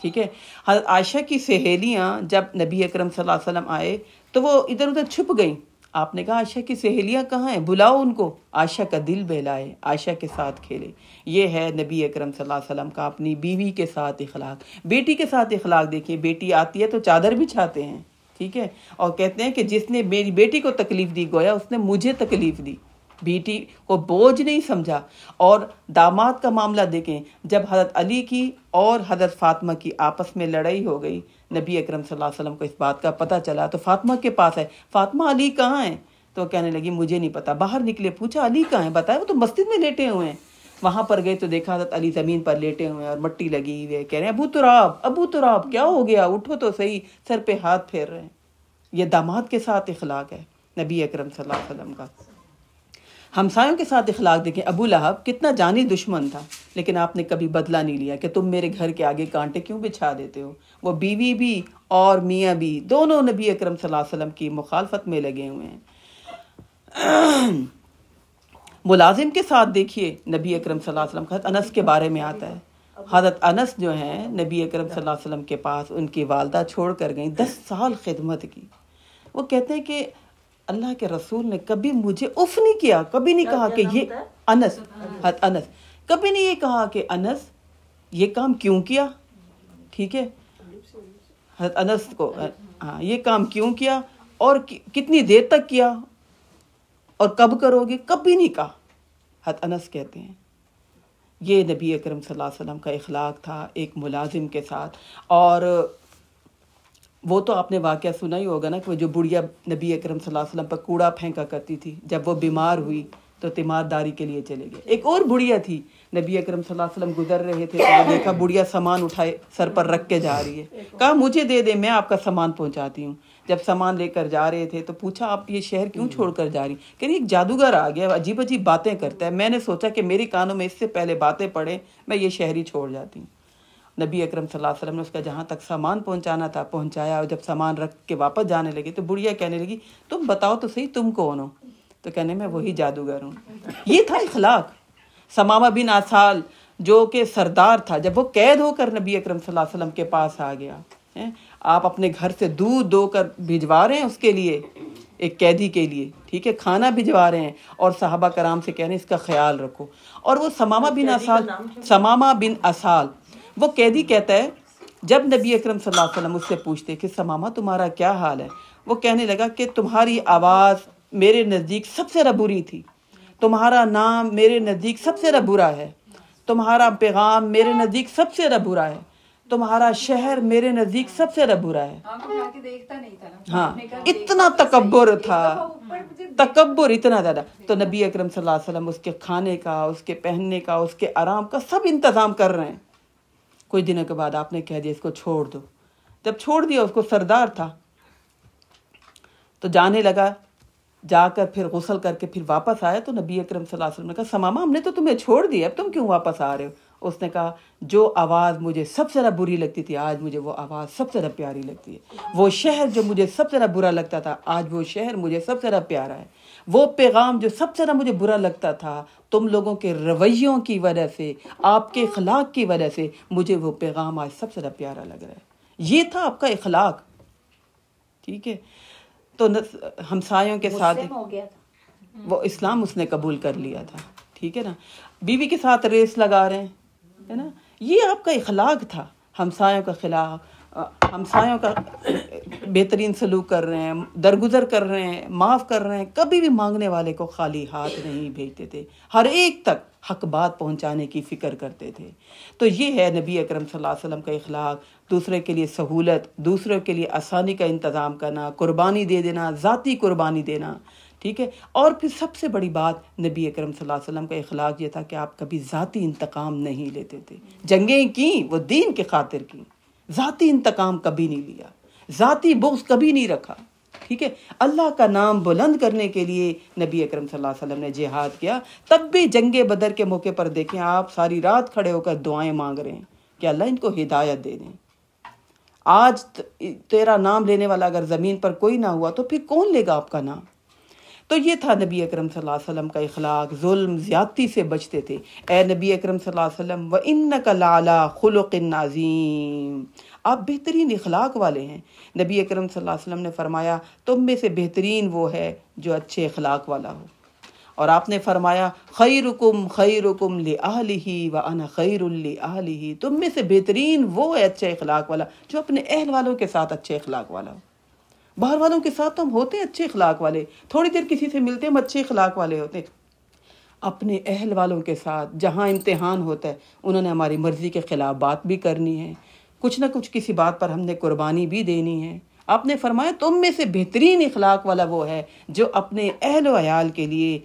ٹھیک ہے۔ حضرت عائشہ کی سہیلیاں جب نبی اکرم صلی اللہ علیہ وسلم آئے تو وہ ادھر ادھر چھپ گئیں، آپ نے کہا عائشہ کی سہیلیاں کہاں ہیں، بلاؤ ان کو، عائشہ کا دل بہلائے، عائشہ کے ساتھ کھیلے۔ یہ ہے نبی اکرم صلی اللہ علیہ وسلم کا اپنی بیوی کے ساتھ اخلاق۔ بیٹی کے ساتھ اخلاق دیکھیے، بیٹی آتی ہے تو چادر بچھاتے ہیں، ٹھیک ہے، اور کہتے ہیں کہ جس نے میری بیٹی کو تکلیف دی گویا اس نے مجھے تکلیف دی، بیٹی کو بوجھ نہیں سمجھا۔ اور داماد کا معاملہ دیکھیں، جب حضرت علی کی اور حضرت فاطمہ کی آپس میں لڑائی ہو گئی، نبی اکرم صلی اللہ علیہ وسلم کو اس بات کا پتہ چلا تو فاطمہ کے پاس ہے، فاطمہ علی کہاں ہیں؟ تو کہنے لگی مجھے نہیں پتا، باہر نکلے، پوچھا علی کہاں ہیں؟ بتایا وہ تو مسجد میں لیٹے ہوئے ہیں۔ وہاں پر گئے تو دیکھا حضرت علی زمین پر لیٹے ہوئے ہیں اور مٹی لگی ہوئی ہے، کہہ رہے ہیں ابو تراب، ابو تراب کیا ہو گیا، اٹھو تو صحیح، سر پہ ہاتھ پھیر رہے ہیں۔ یہ داماد کے ساتھ اخلاق ہے نبی اکرم صلی اللہ علیہ وسلم کا۔ ہمسایوں کے ساتھ اخلاق دیکھیں، ابو لہب کتنا جانی دشمن تھا، لیکن آپ نے کبھی بدلہ نہیں لیا کہ تم میرے گھر کے آگے کانٹے کیوں بچھا دیتے ہو۔ وہ بیوی بھی اور میاں بھی دونوں نبی اکرم صلی اللہ علیہ وسلم کی مخالفت میں لگے ہوئے ہیں۔ ملازم کے ساتھ دیکھیے نبی اکرم صلی اللہ علیہ وسلم کا، حضرت انس کے بارے میں آتا ہے، حضرت انس جو ہیں نبی اکرم صلی اللہ علیہ وسلم کے پاس ان کی والدہ چھوڑ کر گئیں، 10 سال خدمت کی. وہ کہتے ہیں کہ اللہ کے رسول نے کبھی مجھے اف نہیں کیا، کبھی نہیں کہا کہ یہ انس، حضرت انس کبھی نہیں یہ کہا کہ انس یہ کام کیوں کیا. ٹھیک ہے، حضرت انس کو ہاں یہ کام کیوں کیا اور کتنی دیر تک کیا اور کب کرو گے، کبھی نہیں کہا. حضرت انس کہتے ہیں یہ نبی اکرم صلی اللہ علیہ وسلم کا اخلاق تھا ایک ملازم کے ساتھ. اور وہ تو آپ نے واقعہ سنا ہی ہوگا نا کہ وہ جو بڑھیا نبی اکرم صلی اللہ علیہ وسلم پر کوڑا پھینکا کرتی تھی، جب وہ بیمار ہوئی تو تیمارداری کے لیے چلے گئے. ایک اور بڑھیا تھی، نبی اکرم صلی اللہ علیہ وسلم گزر رہے تھے تو وہ دیکھا بڑھیا سامان اٹھائے سر پر رکھ کے جا رہی ہے، کہا مجھے دے دے میں آپ کا سامان پہنچاتی ہوں. جب سامان لے کر جا رہے تھے تو پوچھا آپ یہ شہر کیوں چھوڑ کر جا رہی؟ کہ ایک جادوگر آ گیا، عجیب عجیب باتیں کرتا ہے، میں نے سوچا کہ میری کانوں میں اس سے پہلے باتیں پڑے میں یہ شہر ہی چھوڑ جاتی ہوں. نبی اکرم صلی اللہ علیہ وسلم نے اس کا جہاں تک سامان پہنچانا تھا پہنچایا، اور جب سامان رکھ کے واپس جانے لگے تو بڑھیا کہنے لگی تم بتاؤ تو صحیح تم کون ہو؟ تو کہنے میں وہی جادوگر ہوں. یہ تھا اخلاق. ثمامہ بن اسال جو کہ سردار تھا، جب وہ قید ہو کر نبی اکرم صلی اللہ علیہ وسلم کے پاس آ گیا، آپ اپنے گھر سے دودھ دو کر بھجوا رہے ہیں اس کے لیے، ایک قیدی کے لیے، ٹھیک ہے، کھانا بھجوا رہے ہیں اور صحابہ کرام سے کہہ رہے ہیں اس کا خیال رکھو. اور وہ ثمامہ بن اسال وہ قیدی کہتا ہے جب نبی اکرم صلی اللہ علیہ وسلم اس سے پوچھتے کہ ثمامہ تمہارا کیا حال ہے، وہ کہنے لگا کہ تمہاری آواز میرے نزدیک سب سے بری تھی، تمہارا نام میرے نزدیک سب سے برا ہے، تمہارا پیغام میرے نزدیک سب سے برا ہے، تمہارا شہر میرے نزدیک سب سے برا ہے. ہاں اتنا تکبر تھا، تکبر اتنا زیادہ. تو نبی اکرم صلی اللہ علیہ وسلم اس کے کھانے کا، اس کے پہننے کا، اس کے آرام کا سب انتظام کر رہے ہیں. کچھ دنوں کے بعد آپ نے کہہ دیا اس کو چھوڑ دو. جب چھوڑ دیا، اس کو سردار تھا تو جانے لگا، جا کر پھر غسل کر کے پھر واپس آیا تو نبی اکرم صلی اللہ علیہ وسلم نے کہا ثمامہ ہم نے تو تمہیں چھوڑ دیا، اب تم کیوں واپس آ رہے ہو؟ اس نے کہا جو آواز مجھے سب سے بری لگتی تھی آج مجھے وہ آواز سب سے پیاری لگتی ہے، وہ شہر جو مجھے سب سے برا لگتا تھا آج وہ شہر مجھے سب سے پیارا ہے، وہ پیغام جو سب سے مجھے برا لگتا تھا تم لوگوں کے رویوں کی وجہ سے، آپ کے اخلاق کی وجہ سے مجھے وہ پیغام آج سب سے پیارا لگ رہا ہے. یہ تھا آپ کا اخلاق. ٹھیک ہے، تو ہمسایوں کے ساتھ وہ اسلام اس نے قبول کر لیا تھا. ٹھیک ہے نا، بیوی کے ساتھ ریس لگا رہے ہیں، ہے نا، یہ آپ کا اخلاق تھا. ہمسایوں کا خلاف، ہمسایوں کا بہترین سلوک کر رہے ہیں، درگزر کر رہے ہیں، معاف کر رہے ہیں، کبھی بھی مانگنے والے کو خالی ہاتھ نہیں بھیجتے تھے، ہر ایک تک حق بات پہنچانے کی فکر کرتے تھے. تو یہ ہے نبی اکرم صلی اللہ علیہ وسلم کا اخلاق. دوسرے کے لیے سہولت، دوسرے کے لیے آسانی کا انتظام کرنا، قربانی دے دینا، ذاتی قربانی دینا. ٹھیک ہے، اور پھر سب سے بڑی بات نبی اکرم صلی اللہ علیہ وسلم کا اخلاق یہ تھا کہ آپ کبھی ذاتی انتقام نہیں لیتے تھے. جنگیں کی وہ دین کے خاطر کی، ذاتی انتقام کبھی نہیں لیا، ذاتی بغض کبھی نہیں رکھا. ٹھیک ہے، اللہ کا نام بلند کرنے کے لیے نبی اکرم صلی اللہ علیہ وسلم نے جہاد کیا. تب بھی جنگ بدر کے موقع پر دیکھیں آپ ساری رات کھڑے ہو کر دعائیں مانگ رہے ہیں کہ اللہ ان کو ہدایت دے دیں. آج تیرا نام لینے والا اگر زمین پر کوئی نہ ہوا تو پھر کون لے گا آپ کا نام؟ تو یہ تھا نبی اکرم صلی اللہ علیہ وسلم کا اخلاق. ظلم زیادتی سے بچتے تھے. اے نبی اکرم صلی اللہ علیہ وسلم وَإِنَّكَ لَعَلَىٰ خُلُقٍ عَظِيمٍ، آپ بہترین اخلاق والے ہیں. نبی اکرم صلی اللہ علیہ وسلم نے فرمایا تم میں سے بہترین وہ ہے جو اچھے اخلاق والا ہو. اور آپ نے فرمایا خیرکم خیرکم لأہلہ وأنا خیر لأہلہ، تم میں سے بہترین وہ ہے اچھے اخلاق والا جو اپنے اہل والوں کے ساتھ اچھے اخلاق والا ہو. باہر والوں کے ساتھ تو ہم ہوتے ہیں اچھے اخلاق والے، تھوڑی دیر کسی سے ملتے ہیں ہم اچھے اخلاق والے ہوتے ہیں. اپنے اہل والوں کے ساتھ جہاں امتحان ہوتا ہے انہوں نے ہماری مرضی کے خلاف بات بھی کرنی ہے، کچھ نہ کچھ کسی بات پر ہم نے قربانی بھی دینی ہے. آپ نے فرمایا تم میں سے بہترین اخلاق والا وہ ہے جو اپنے اہل و عیال کے لیے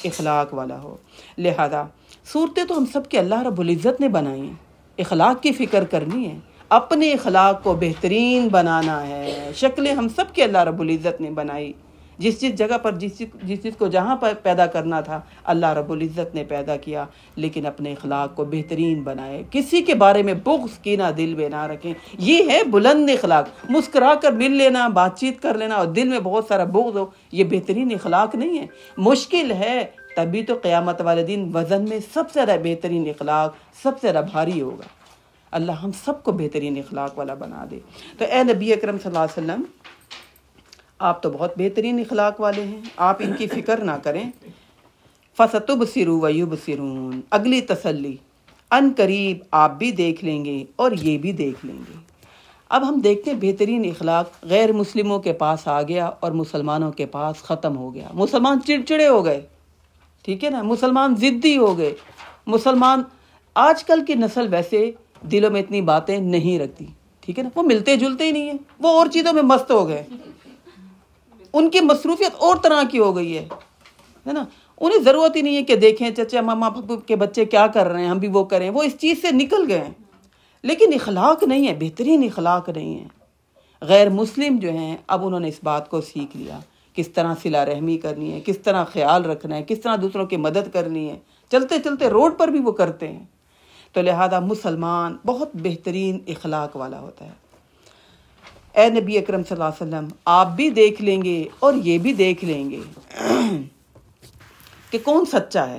اخلاق والا ہو. لہذا صورتیں تو ہم سب کے اللہ رب العزت نے بنائی ہیں، اخلاق کی فکر کرنی ہے، اپنے اخلاق کو بہترین بنانا ہے. شکلیں ہم سب کے اللہ رب العزت نے بنائی، جس جگہ پر جس چیز کو جہاں پر پیدا کرنا تھا اللہ رب العزت نے پیدا کیا، لیکن اپنے اخلاق کو بہترین بنائے. کسی کے بارے میں بغض کینہ دل میں نہ رکھیں. یہ ہے بلند اخلاق. مسکرا کر مل لینا، بات چیت کر لینا اور دل میں بہت سارا بغض ہو، یہ بہترین اخلاق نہیں ہے. مشکل ہے تبھی تو قیامت والے دن وزن میں سب سے زیادہ بہترین اخلاق سب سے زیادہ بھاری ہوگا۔ اللہ ہم سب کو بہترین اخلاق والا بنا دے۔ تو اے نبی اکرم صلی اللہ علیہ وسلم، آپ تو بہت بہترین اخلاق والے ہیں، آپ ان کی فکر نہ کریں۔ فَسَتُبْصِرُ وَيُبْصِرُونَ، اگلی تسلی، ان قریب آپ بھی دیکھ لیں گے اور یہ بھی دیکھ لیں گے۔ اب ہم دیکھتے ہیں بہترین اخلاق غیر مسلموں کے پاس آ گیا اور مسلمانوں کے پاس ختم ہو گیا۔ مسلمان چڑچڑے ہو گئے، ٹھیک ہے نا، مسلمان ضدی ہو گئے، مسلمان آج کل کی نسل ویسے دلوں میں اتنی باتیں نہیں رکھتی، ٹھیک ہے نا، وہ ملتے جلتے ہی نہیں ہیں، وہ اور چیزوں میں مست ہو گئے، ان کی مصروفیت اور طرح کی ہو گئی ہے نا، انہیں ضرورت ہی نہیں ہے کہ دیکھیں چچا ماما پھپھو کے بچے کیا کر رہے ہیں، ہم بھی وہ کریں، وہ اس چیز سے نکل گئے ہیں۔ لیکن اخلاق نہیں ہے، بہترین اخلاق نہیں ہے۔ غیر مسلم جو ہیں اب انہوں نے اس بات کو سیکھ لیا، کس طرح صلہ رحمی کرنی ہے، کس طرح خیال رکھنا ہے، کس طرح دوسروں کی مدد کرنی ہے، چلتے چلتے روڈ پر بھی وہ کرتے ہیں۔ تو لہذا مسلمان بہت بہترین اخلاق والا ہوتا ہے۔ اے نبی اکرم صلی اللہ علیہ وسلم، آپ بھی دیکھ لیں گے اور یہ بھی دیکھ لیں گے کہ کون سچا ہے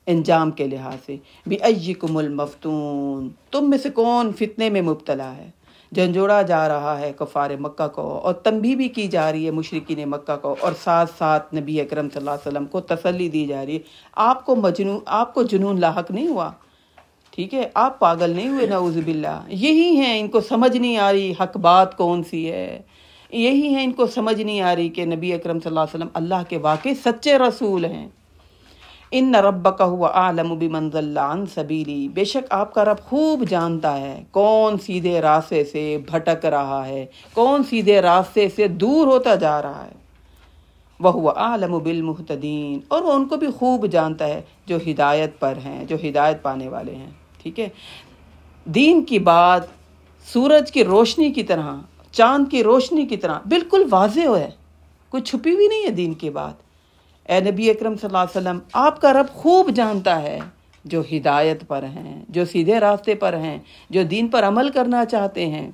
انجام کے لحاظ سے۔ بِأَيِّكُمُ الْمَفْتُونُ، تم میں سے کون فتنے میں مبتلا ہے۔ جھنجھوڑا جا رہا ہے کفار مکہ کو اور تنبیہ بھی کی جا رہی ہے مشرکین مکہ کو، اور ساتھ ساتھ نبی اکرم صلی اللہ علیہ وسلم کو تسلی دی جا رہی ہے، آپ کو جنون لاحق نہیں ہوا، ٹھیک ہے، آپ پاگل نہیں ہوئے، نعوذ باللہ۔ یہی ہیں ان کو سمجھ نہیں آ رہی حق بات کون سی ہے، یہی ہیں ان کو سمجھ نہیں آ رہی کہ نبی اکرم صلی اللہ علیہ وسلم اللہ کے واقعی سچے رسول ہیں۔ ان ربک هو اعلم بمن ضل عن سبیلی، بے شک آپ کا رب خوب جانتا ہے کون سیدھے راستے سے بھٹک رہا ہے، کون سیدھے راستے سے دور ہوتا جا رہا ہے۔ وَهُوَ أَعْلَمُ بِالْمُهْتَدِينَ، اور وہ ان کو بھی خوب جانتا ہے جو ہدایت پر ہیں، جو ہدایت پانے والے ہیں، ٹھیک ہے۔ دین کی بات سورج کی روشنی کی طرح، چاند کی روشنی کی طرح بالکل واضح ہے، کوئی چھپی ہوئی نہیں ہے دین کی بات۔ اے نبی اکرم صلی اللہ علیہ وسلم، آپ کا رب خوب جانتا ہے جو ہدایت پر ہیں، جو سیدھے راستے پر ہیں، جو دین پر عمل کرنا چاہتے ہیں،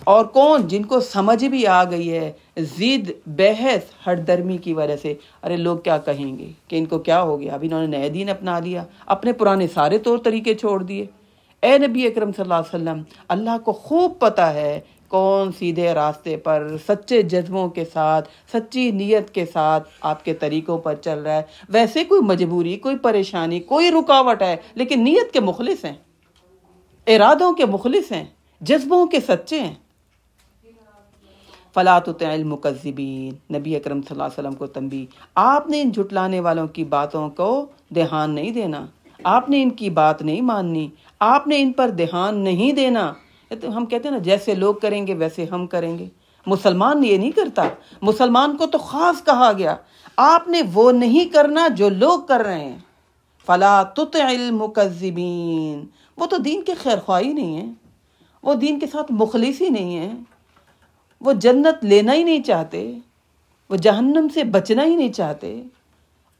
اور کون جن کو سمجھ بھی آ گئی ہے ضد بحث ہٹ درمی کی وجہ سے، ارے لوگ کیا کہیں گے کہ ان کو کیا ہو گیا، اب انہوں نے نئے دین اپنا لیا، اپنے پرانے سارے طور طریقے چھوڑ دیے۔ اے نبی اکرم صلی اللہ علیہ وسلم، اللہ کو خوب پتہ ہے کون سیدھے راستے پر سچے جذبوں کے ساتھ، سچی نیت کے ساتھ آپ کے طریقوں پر چل رہا ہے۔ ویسے کوئی مجبوری، کوئی پریشانی، کوئی رکاوٹ ہے، لیکن نیت کے مخلص ہیں، ارادوں کے مخلص ہیں، جذبوں کے سچے ہیں۔ فَلَا تُطِعِ الْمُكَذِّبِينَ، نبی اکرم صلی اللہ علیہ وسلم کو تنبیہ، آپ نے ان جھٹلانے والوں کی باتوں کو دھیان نہیں دینا، آپ نے ان کی بات نہیں ماننی، آپ نے ان پر دھیان نہیں دینا۔ ہم کہتے ہیں نا جیسے لوگ کریں گے ویسے ہم کریں گے، مسلمان یہ نہیں کرتا، مسلمان کو تو خاص کہا گیا آپ نے وہ نہیں کرنا جو لوگ کر رہے ہیں۔ فَلَا تُطِعِ الْمُكَذِّبِينَ، وہ تو دین کے خیر خواہی نہیں ہیں، وہ دین کے ساتھ مخلص ہی نہیں ہیں، وہ جنت لینا ہی نہیں چاہتے، وہ جہنم سے بچنا ہی نہیں چاہتے،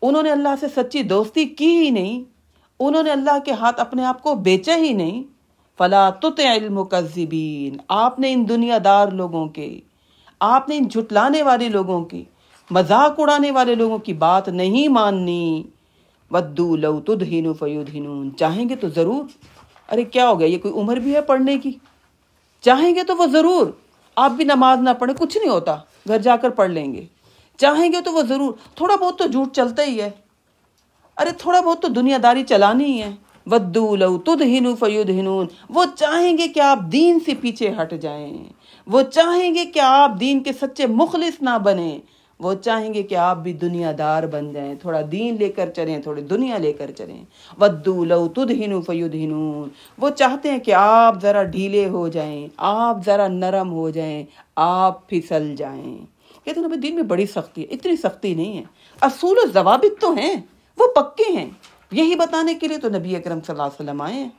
انہوں نے اللہ سے سچی دوستی کی ہی نہیں، انہوں نے اللہ کے ہاتھ اپنے آپ کو بیچا ہی نہیں۔ فَلَا تُطِعِ الْمُكَذِّبِينَ، آپ نے ان دنیا دار لوگوں کے، آپ نے ان جھٹلانے والے لوگوں کی، مذاق اڑانے والے لوگوں کی بات نہیں ماننی۔ وَدُّوا لَوْ تُدْهِنُ فَيُدْهِنُونَ، چاہیں گے تو ضرور، ارے کیا ہو گیا، یہ کوئی عمر بھی ہے پڑھنے کی، چاہیں گے تو وہ ضرور، آپ بھی نماز نہ پڑھیں کچھ نہیں ہوتا، گھر جا کر پڑھ لیں گے، چاہیں گے تو وہ ضرور، تھوڑا بہت تو جھوٹ چلتا ہی ہے، ارے تھوڑا بہت تو دنیا داری چلانی ہی ہے۔ وَدُّوا لَوْ تُدْهِنُ فَيُدْهِنُونَ، وہ چاہیں گے کہ آپ دین سے پیچھے ہٹ جائیں، وہ چاہیں گے کہ آپ دین کے سچے مخلص نہ بنیں، وہ چاہیں گے کہ آپ بھی دنیا دار بن جائیں، تھوڑا دین لے کر چلیں، تھوڑی دنیا لے کر چلیں۔ وَدُّوا لَوْ تُدْهِنُ فَيُدْهِنُونَ، وہ چاہتے ہیں کہ آپ ذرا ڈھیلے ہو جائیں، آپ ذرا نرم ہو جائیں، آپ پھسل جائیں۔ کہتے ہیں نا دین میں بڑی سختی ہے، اتنی سختی نہیں ہے، اصول و ضوابط تو ہیں، وہ پکے ہیں، یہی بتانے کے لیے تو نبی اکرم صلی اللہ علیہ وسلم آئے ہیں۔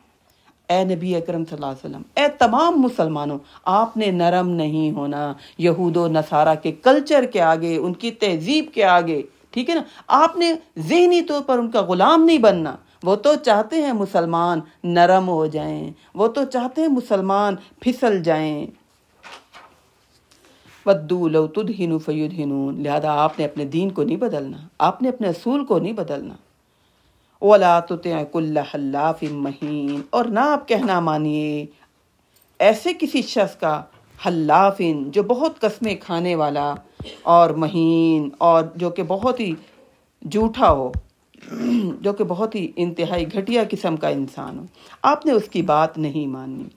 اے نبی اکرم صلی اللہ علیہ وسلم، اے تمام مسلمانوں، آپ نے نرم نہیں ہونا یہود و نصارہ کے کلچر کے آگے، ان کی تہذیب کے آگے، ٹھیک ہے نا، آپ نے ذہنی طور پر ان کا غلام نہیں بننا۔ وہ تو چاہتے ہیں مسلمان نرم ہو جائیں، وہ تو چاہتے ہیں مسلمان پھسل جائیں۔ وَدُّوا لَوْ تُدْهِنُ فَيُدْهِنُونَ، لہذا آپ نے اپنے دین کو نہیں بدلنا، آپ نے اپنے اصول کو نہیں بدلنا. وَلَا تُطِعْ كُلَّ حَلَّافٍ مَّهِينٍ، اور نہ آپ کہنا مانیے ایسے کسی شخص کا، حلافن جو بہت قسمیں کھانے والا، اور مہین اور جو کہ بہت ہی جھوٹا ہو، جو کہ بہت ہی انتہائی گھٹیا قسم کا انسان ہو. آپ نے اس کی بات نہیں ماننی.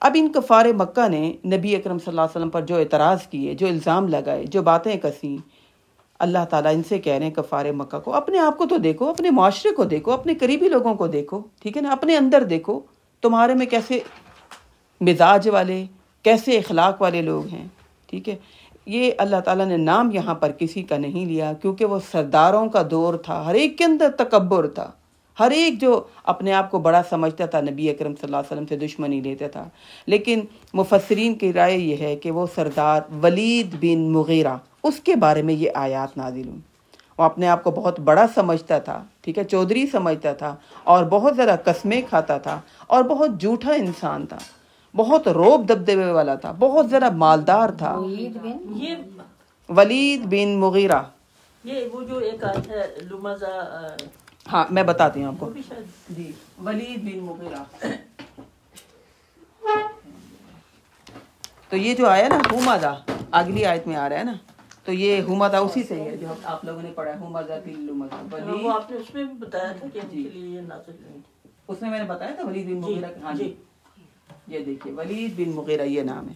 اب ان کفار مکہ نے نبی اکرم صلی اللہ علیہ وسلم پر جو اعتراض کیے، جو الزام لگائے، جو باتیں کسیں، اللہ تعالیٰ ان سے کہہ رہے ہیں کفار مکہ کو، اپنے آپ کو تو دیکھو، اپنے معاشرے کو دیکھو، اپنے قریبی لوگوں کو دیکھو، ٹھیک ہے نا، اپنے اندر دیکھو تمہارے میں کیسے مزاج والے، کیسے اخلاق والے لوگ ہیں. ٹھیک ہے، یہ اللہ تعالیٰ نے نام یہاں پر کسی کا نہیں لیا، کیونکہ وہ سرداروں کا دور تھا، ہر ایک کے اندر تکبر تھا، ہر ایک جو اپنے آپ کو بڑا سمجھتا تھا نبی اکرم صلی اللہ علیہ وسلم سے دشمنی لیتا تھا. لیکن مفسرین کی رائے یہ ہے کہ وہ سردار ولید بن مغیرہ، اس کے بارے میں یہ آیات نازل ہوئی. وہ اپنے آپ کو بہت بڑا سمجھتا تھا، ٹھیک ہے، چودھری سمجھتا تھا، اور بہت زیادہ قسمیں کھاتا تھا، اور بہت جھوٹا انسان تھا، بہت روب دبدبے والا تھا، بہت زیادہ مالدار تھا. ولید بن مغیرہ، یہ وہ جو ایک آیت ہے لمزہ، ہاں میں بتاتی ہوں آپ کو. جی، ولید بن مغیرہ. تو یہ جو آیا نا ہمزہ، اگلی آیت میں آ رہا ہے نا، تو یہ ہمزہ اسی سے ہے جو آپ لوگوں نے پڑھا ہے، ہمزہ بن لمزہ. وہ آپ نے اس میں بھی بتایا تھا کہ ان کے لیے یہ نازل ہوئی تھی. اس میں نے بتایا تھا ولید بن مغیرہ. ہاں جی، یہ دیکھیے ولید بن مغیرہ یہ نام ہے.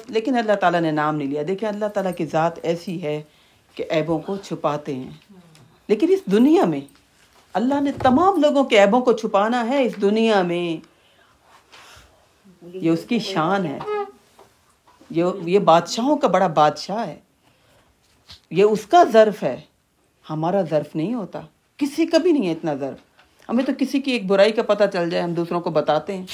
لیکن اللہ تعالیٰ نے نام نہیں لیا. دیکھیں اللہ تعالیٰ کی ذات ایسی ہے کہ عیبوں کو چھپاتے ہیں، لیکن اس دنیا میں اللہ نے تمام لوگوں کے عیبوں کو چھپانا ہے. اس دنیا میں یہ اس کی شان ہے، یہ بادشاہوں کا بڑا بادشاہ ہے، یہ اس کا ظرف ہے، ہمارا ظرف نہیں ہوتا، کسی کا بھی نہیں ہے اتنا ظرف. ہمیں تو کسی کی ایک برائی کا پتہ چل جائے ہم دوسروں کو بتاتے ہیں.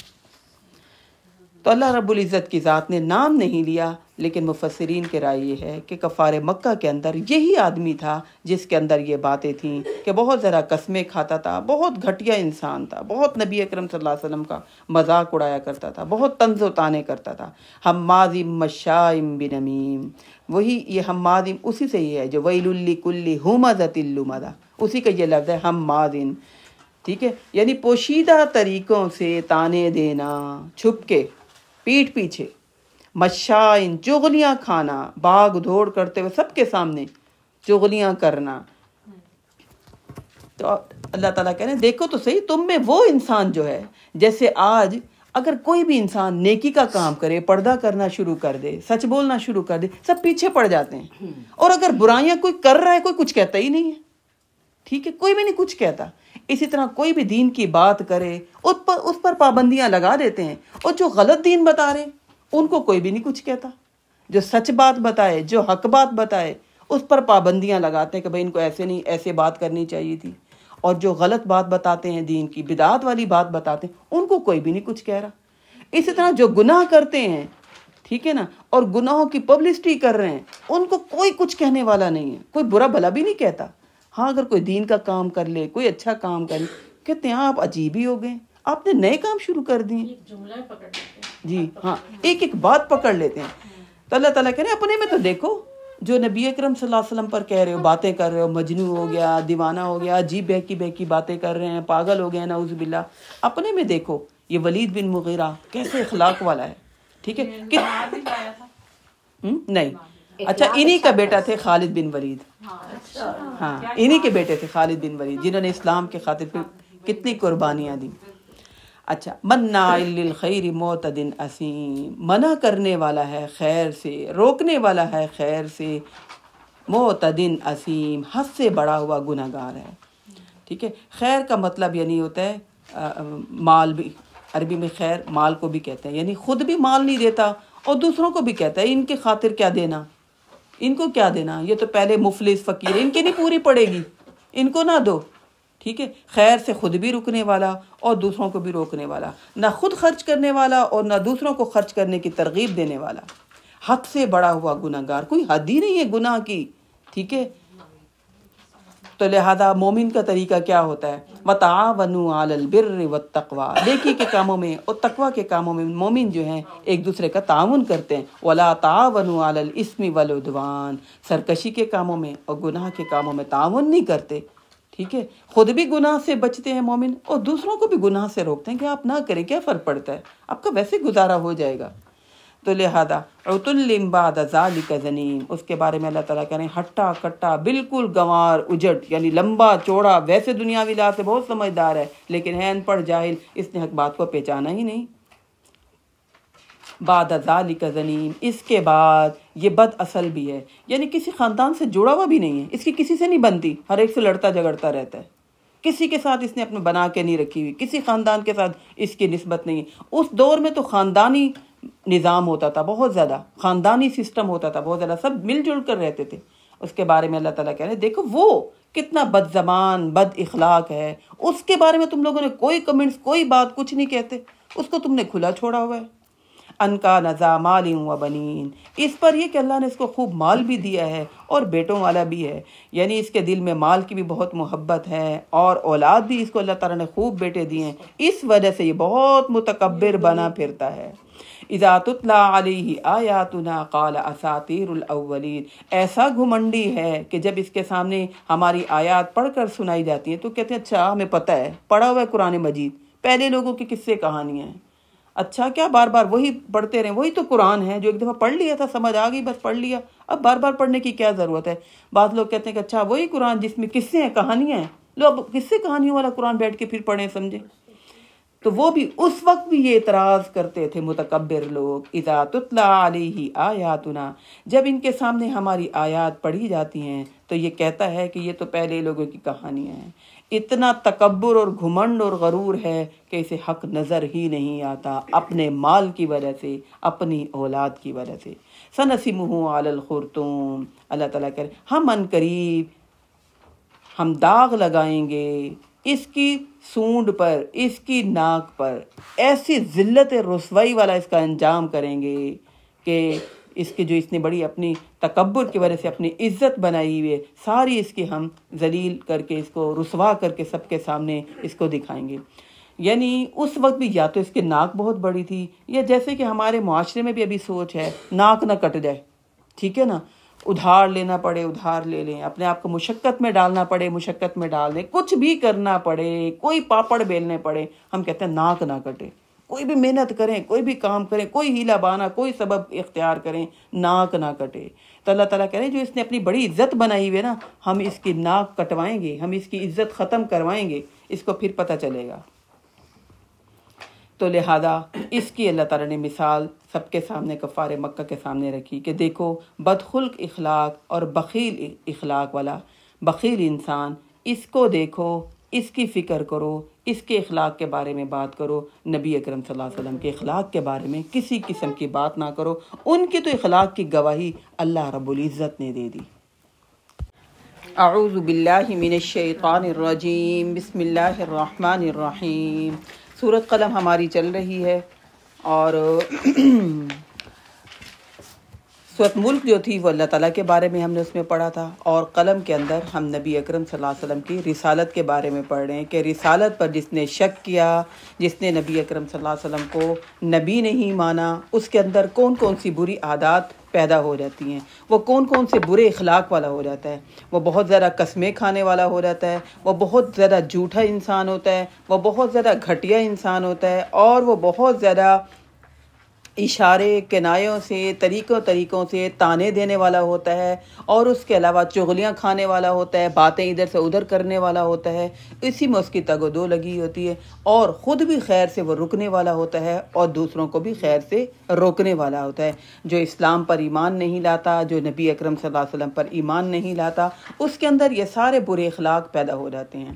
تو اللہ رب العزت کی ذات نے نام نہیں لیا. لیکن مفسرین کے رائے یہ ہے کہ کفار مکہ کے اندر یہی آدمی تھا جس کے اندر یہ باتیں تھیں کہ بہت ذرا قسمیں کھاتا تھا، بہت گھٹیا انسان تھا، بہت نبی اکرم صلی اللہ علیہ وسلم کا مذاق اڑایا کرتا تھا، بہت طنز و طعنے کرتا تھا. حماز مشاء بنمیم، وہی یہ حماز اسی سے ہی ہے جو ویل لکل ہمزۃ لمزہ، اسی کا یہ لفظ ہے حماز. ٹھیک ہے، یعنی پوشیدہ طریقوں سے تانے دینا، چھپ کے، پیٹھ پیچھے. مشائن، چغلیاں کھانا، بھاگ دوڑ کرتے ہوئے سب کے سامنے چغلیاں کرنا. تو اللہ تعالیٰ کہہ رہے ہیں دیکھو تو صحیح تم میں وہ انسان جو ہے، جیسے آج اگر کوئی بھی انسان نیکی کا کام کرے، پردہ کرنا شروع کر دے، سچ بولنا شروع کر دے، سب پیچھے پڑ جاتے ہیں. اور اگر برائیاں کوئی کر رہا ہے کوئی کچھ کہتا ہی نہیں ہے. ٹھیک ہے، کوئی بھی نہیں کچھ کہتا. اسی طرح کوئی بھی دین کی بات کرے اس پر پابندیاں لگا دیتے ہیں، اور جو غلط دین بتا رہے ان کو کوئی بھی نہیں کچھ کہتا. جو سچ بات بتائے، جو حق بات بتائے، اس پر پابندیاں لگاتے ہیں کہ بھائی ان کو ایسے نہیں، ایسے بات کرنی چاہیے تھی. اور جو غلط بات بتاتے ہیں، دین کی بدعات والی بات بتاتے ہیں، ان کو کوئی بھی نہیں کچھ کہہ رہا. اسی طرح جو گناہ کرتے ہیں، ٹھیک ہے نا، اور گناہوں کی پبلسٹی کر رہے ہیں، ان کو کوئی کچھ کہنے والا نہیں ہے، کوئی برا بھلا بھی نہیں کہتا. ہاں اگر کوئی دین کا کام کر لے، کوئی اچھا کام کر لے، کہتے ہیں آپ عجیب ہی ہو گئے، آپ نے نئے کام شروع کر دیے. جی ہاں، ایک ایک بات پکڑ لیتے ہیں. تو اللہ تعالیٰ کہہ رہے ہیں اپنے میں تو دیکھو، جو نبی اکرم صلی اللہ علیہ وسلم پر کہہ رہے ہو، باتیں کر رہے ہو، مجنون ہو گیا، دیوانہ ہو گیا، عجیب بہکی بہکی باتیں کر رہے ہیں، پاگل ہو گئے، نعوذ باللہ. اپنے میں دیکھو یہ ولید بن مغیرہ کیسے اخلاق والا ہے. ٹھیک ہے، نہیں، اچھا انہی کا بیٹا تھے خالد بن ولید. ہاں انہی کے بیٹے تھے خالد بن ولید، جنہوں نے اسلام کے خاطر پہ کتنی قربانیاں دی. اچھا، مناع للخیر معتد اثیم، منع کرنے والا ہے خیر سے، روکنے والا ہے خیر سے، معتد اثیم، حد سے بڑا ہوا گناہگار ہے. ٹھیک ہے، خیر کا مطلب یعنی ہوتا ہے مال بھی، عربی میں خیر مال کو بھی کہتے ہیں، یعنی خود بھی مال نہیں دیتا اور دوسروں کو بھی کہتا ہے ان کے خاطر کیا دینا، ان کو کیا دینا، یہ تو پہلے مفلس فقیر، ان کی نہیں پوری پڑے گی، ان کو نہ دو. ٹھیک ہے، خیر سے خود بھی رکنے والا اور دوسروں کو بھی روکنے والا، نہ خود خرچ کرنے والا اور نہ دوسروں کو خرچ کرنے کی ترغیب دینے والا. حد سے بڑا ہوا گناہگار، کوئی حد ہی نہیں ہے گناہ کی. ٹھیک ہے، تو لہذا مومن کا طریقہ کیا ہوتا ہے؟ وَتَعَاوَنُوا عَلَى الْبِرِّ وَالتَّقْوَى، نیکی کے کاموں میں اور تقوی کے کاموں میں مومن جو ہیں ایک دوسرے کا تعاون کرتے ہیں. وَلَا تَعَاوَنُوا عَلَى الْإِثْمِ وَالْعُدْوَانِ، سرکشی کے کاموں میں اور گناہ کے کاموں میں تعاون نہیں کرتے. ٹھیک ہے، خود بھی گناہ سے بچتے ہیں مومن اور دوسروں کو بھی گناہ سے روکتے ہیں کہ آپ نہ کریں، کیا فرق پڑتا ہے، آپ کا ویسے گزارا ہو جائے گا. تو لہذا عُتُلٍّ بَعْدَ ذَلِكَ زَنِيمٍ، اس کے بارے میں اللہ تعالیٰ کہہ رہے ہیں ہٹا کٹا، بالکل گنوار اجٹ، یعنی لمبا چوڑا، ویسے دنیاوی لحاظ سے بہت سمجھدار ہے لیکن ہے ان پڑھ جاہل، اس نے حق بات کو پہچانا ہی نہیں. بعد ذَلِكَ زَنِيمٍ، اس کے بعد یہ بد اصل بھی ہے، یعنی کسی خاندان سے جڑا ہوا بھی نہیں ہے، اس کی کسی سے نہیں بنتی، ہر ایک سے لڑتا جھگڑتا رہتا ہے، کسی کے ساتھ اس نے اپنے بنا کے نہیں رکھی ہوئی، کسی خاندان کے ساتھ اس کی نسبت نہیں ہے. اس دور میں تو خاندانی نظام ہوتا تھا، بہت زیادہ خاندانی سسٹم ہوتا تھا، بہت زیادہ سب مل جل کر رہتے تھے. اس کے بارے میں اللہ تعالیٰ کہہ رہے ہیں دیکھو وہ کتنا بد زبان بد اخلاق ہے، اس کے بارے میں تم لوگوں نے کوئی کمنٹس، کوئی بات کچھ نہیں کہتے، اس کو تم نے کھلا چھوڑا ہوا ہے. ان کا نزا مال و بنین، اس پر یہ کہ اللہ نے اس کو خوب مال بھی دیا ہے اور بیٹوں والا بھی ہے، یعنی اس کے دل میں مال کی بھی بہت محبت ہے اور اولاد بھی اس کو اللہ تعالیٰ نے خوب بیٹے دیے ہیں، اس وجہ سے یہ بہت متکبر بنا پھرتا ہے. اذا تتلی علیہ آیاتنا قال اساطیر الاولین، ایسا گھمنڈی ہے کہ جب اس کے سامنے ہماری آیات پڑھ کر سنائی جاتی ہیں تو کہتے ہیں اچھا ہمیں پتہ ہے، پڑھا ہوا ہے قرآن مجید، پہلے لوگوں کی قصے کہانیاں ہیں. اچھا کیا بار بار وہی پڑھتے رہیں، وہی تو قرآن ہے جو ایک دفعہ پڑھ لیا تھا، سمجھ آ گئی، بس پڑھ لیا، اب بار بار پڑھنے کی کیا ضرورت ہے. بعض لوگ کہتے ہیں کہ اچھا وہی قرآن جس میں قصے ہیں، کہانیاں ہیں، لوگ قصے کہانیوں والا قرآن بیٹھ کے پھر پڑھیں سمجھیں. تو وہ بھی اس وقت بھی یہ اعتراض کرتے تھے متکبر لوگ. اذا تتلی علیہ آیاتنا، جب ان کے سامنے ہماری آیات پڑھی جاتی ہیں تو یہ کہتا ہے کہ یہ تو پہلے لوگوں کی کہانیاں ہیں. اتنا تکبر اور گھمنڈ اور غرور ہے کہ اسے حق نظر ہی نہیں آتا، اپنے مال کی وجہ سے، اپنی اولاد کی وجہ سے. سنسمہ علی الخرطوم، اللہ تعالیٰ کہہ رہے ہم ان قریب ہم داغ لگائیں گے اس کی سونڈ پر، اس کی ناک پر، ایسی ذلت رسوائی والا اس کا انجام کریں گے کہ اس کی جو اس نے بڑی اپنی تکبر کی وجہ سے اپنی عزت بنائی ہوئی ہے، ساری اس کی ہم ذلیل کر کے، اس کو رسوا کر کے سب کے سامنے اس کو دکھائیں گے. یعنی اس وقت بھی یا تو اس کی ناک بہت بڑی تھی، یا جیسے کہ ہمارے معاشرے میں بھی ابھی سوچ ہے ناک نہ کٹ جائے، ٹھیک ہے نا، ادھار لینا پڑے ادھار لے لیں، اپنے آپ کو مشقت میں ڈالنا پڑے مشقت میں ڈال دیں، کچھ بھی کرنا پڑے، کوئی پاپڑ بیلنے پڑے، ہم کہتے ہیں ناک نہ کٹے. کوئی بھی محنت کریں، کوئی بھی کام کریں، کوئی ہیلا بانا، کوئی سبب اختیار کریں، ناک نہ کٹے. تو اللہ تعالیٰ کہہ رہے ہیں جو اس نے اپنی بڑی عزت بنائی ہوئی ہے نا، ہم اس کی ناک کٹوائیں گے، ہم اس کی عزت ختم کروائیں گے، اس کو پھر پتہ چلے گا. تو لہذا اس کی اللہ تعالیٰ نے مثال سب کے سامنے کفار مکہ کے سامنے رکھی کہ دیکھو بدخلق اخلاق اور بخیل اخلاق والا بخیل انسان، اس کو دیکھو، اس کی فکر کرو، اس کے اخلاق کے بارے میں بات کرو. نبی اکرم صلی اللہ علیہ وسلم کے اخلاق کے بارے میں کسی قسم کی بات نہ کرو، ان کی تو اخلاق کی گواہی اللہ رب العزت نے دے دی. اعوذ باللہ من الشیطان الرجیم، بسم اللہ الرحمن الرحیم. سورۃ قلم ہماری چل رہی ہے اور سورۃ ملک جو تھی وہ اللہ تعالیٰ کے بارے میں ہم نے اس میں پڑھا تھا، اور قلم کے اندر ہم نبی اکرم صلی اللہ علیہ وسلم کی رسالت کے بارے میں پڑھ رہے ہیں کہ رسالت پر جس نے شک کیا، جس نے نبی اکرم صلی اللہ علیہ وسلم کو نبی نہیں مانا، اس کے اندر کون کون سی بری عادات پیدا ہو جاتی ہیں، وہ کون کون سے برے اخلاق والا ہو جاتا ہے، وہ بہت زیادہ قسمیں کھانے والا ہو جاتا ہے، وہ بہت زیادہ جھوٹا انسان ہوتا ہے، وہ بہت زیادہ گھٹیا انسان ہوتا ہے، اور وہ بہت زیادہ اشارے کنایوں سے طریقوں سے تانے دینے والا ہوتا ہے، اور اس کے علاوہ چغلیاں کھانے والا ہوتا ہے، باتیں ادھر سے ادھر کرنے والا ہوتا ہے، اسی میں اس کی تگ و دو لگی ہوتی ہے، اور خود بھی خیر سے وہ رکنے والا ہوتا ہے اور دوسروں کو بھی خیر سے روکنے والا ہوتا ہے. جو اسلام پر ایمان نہیں لاتا، جو نبی اکرم صلی اللہ علیہ وسلم پر ایمان نہیں لاتا، اس کے اندر یہ سارے برے اخلاق پیدا ہو جاتے ہیں.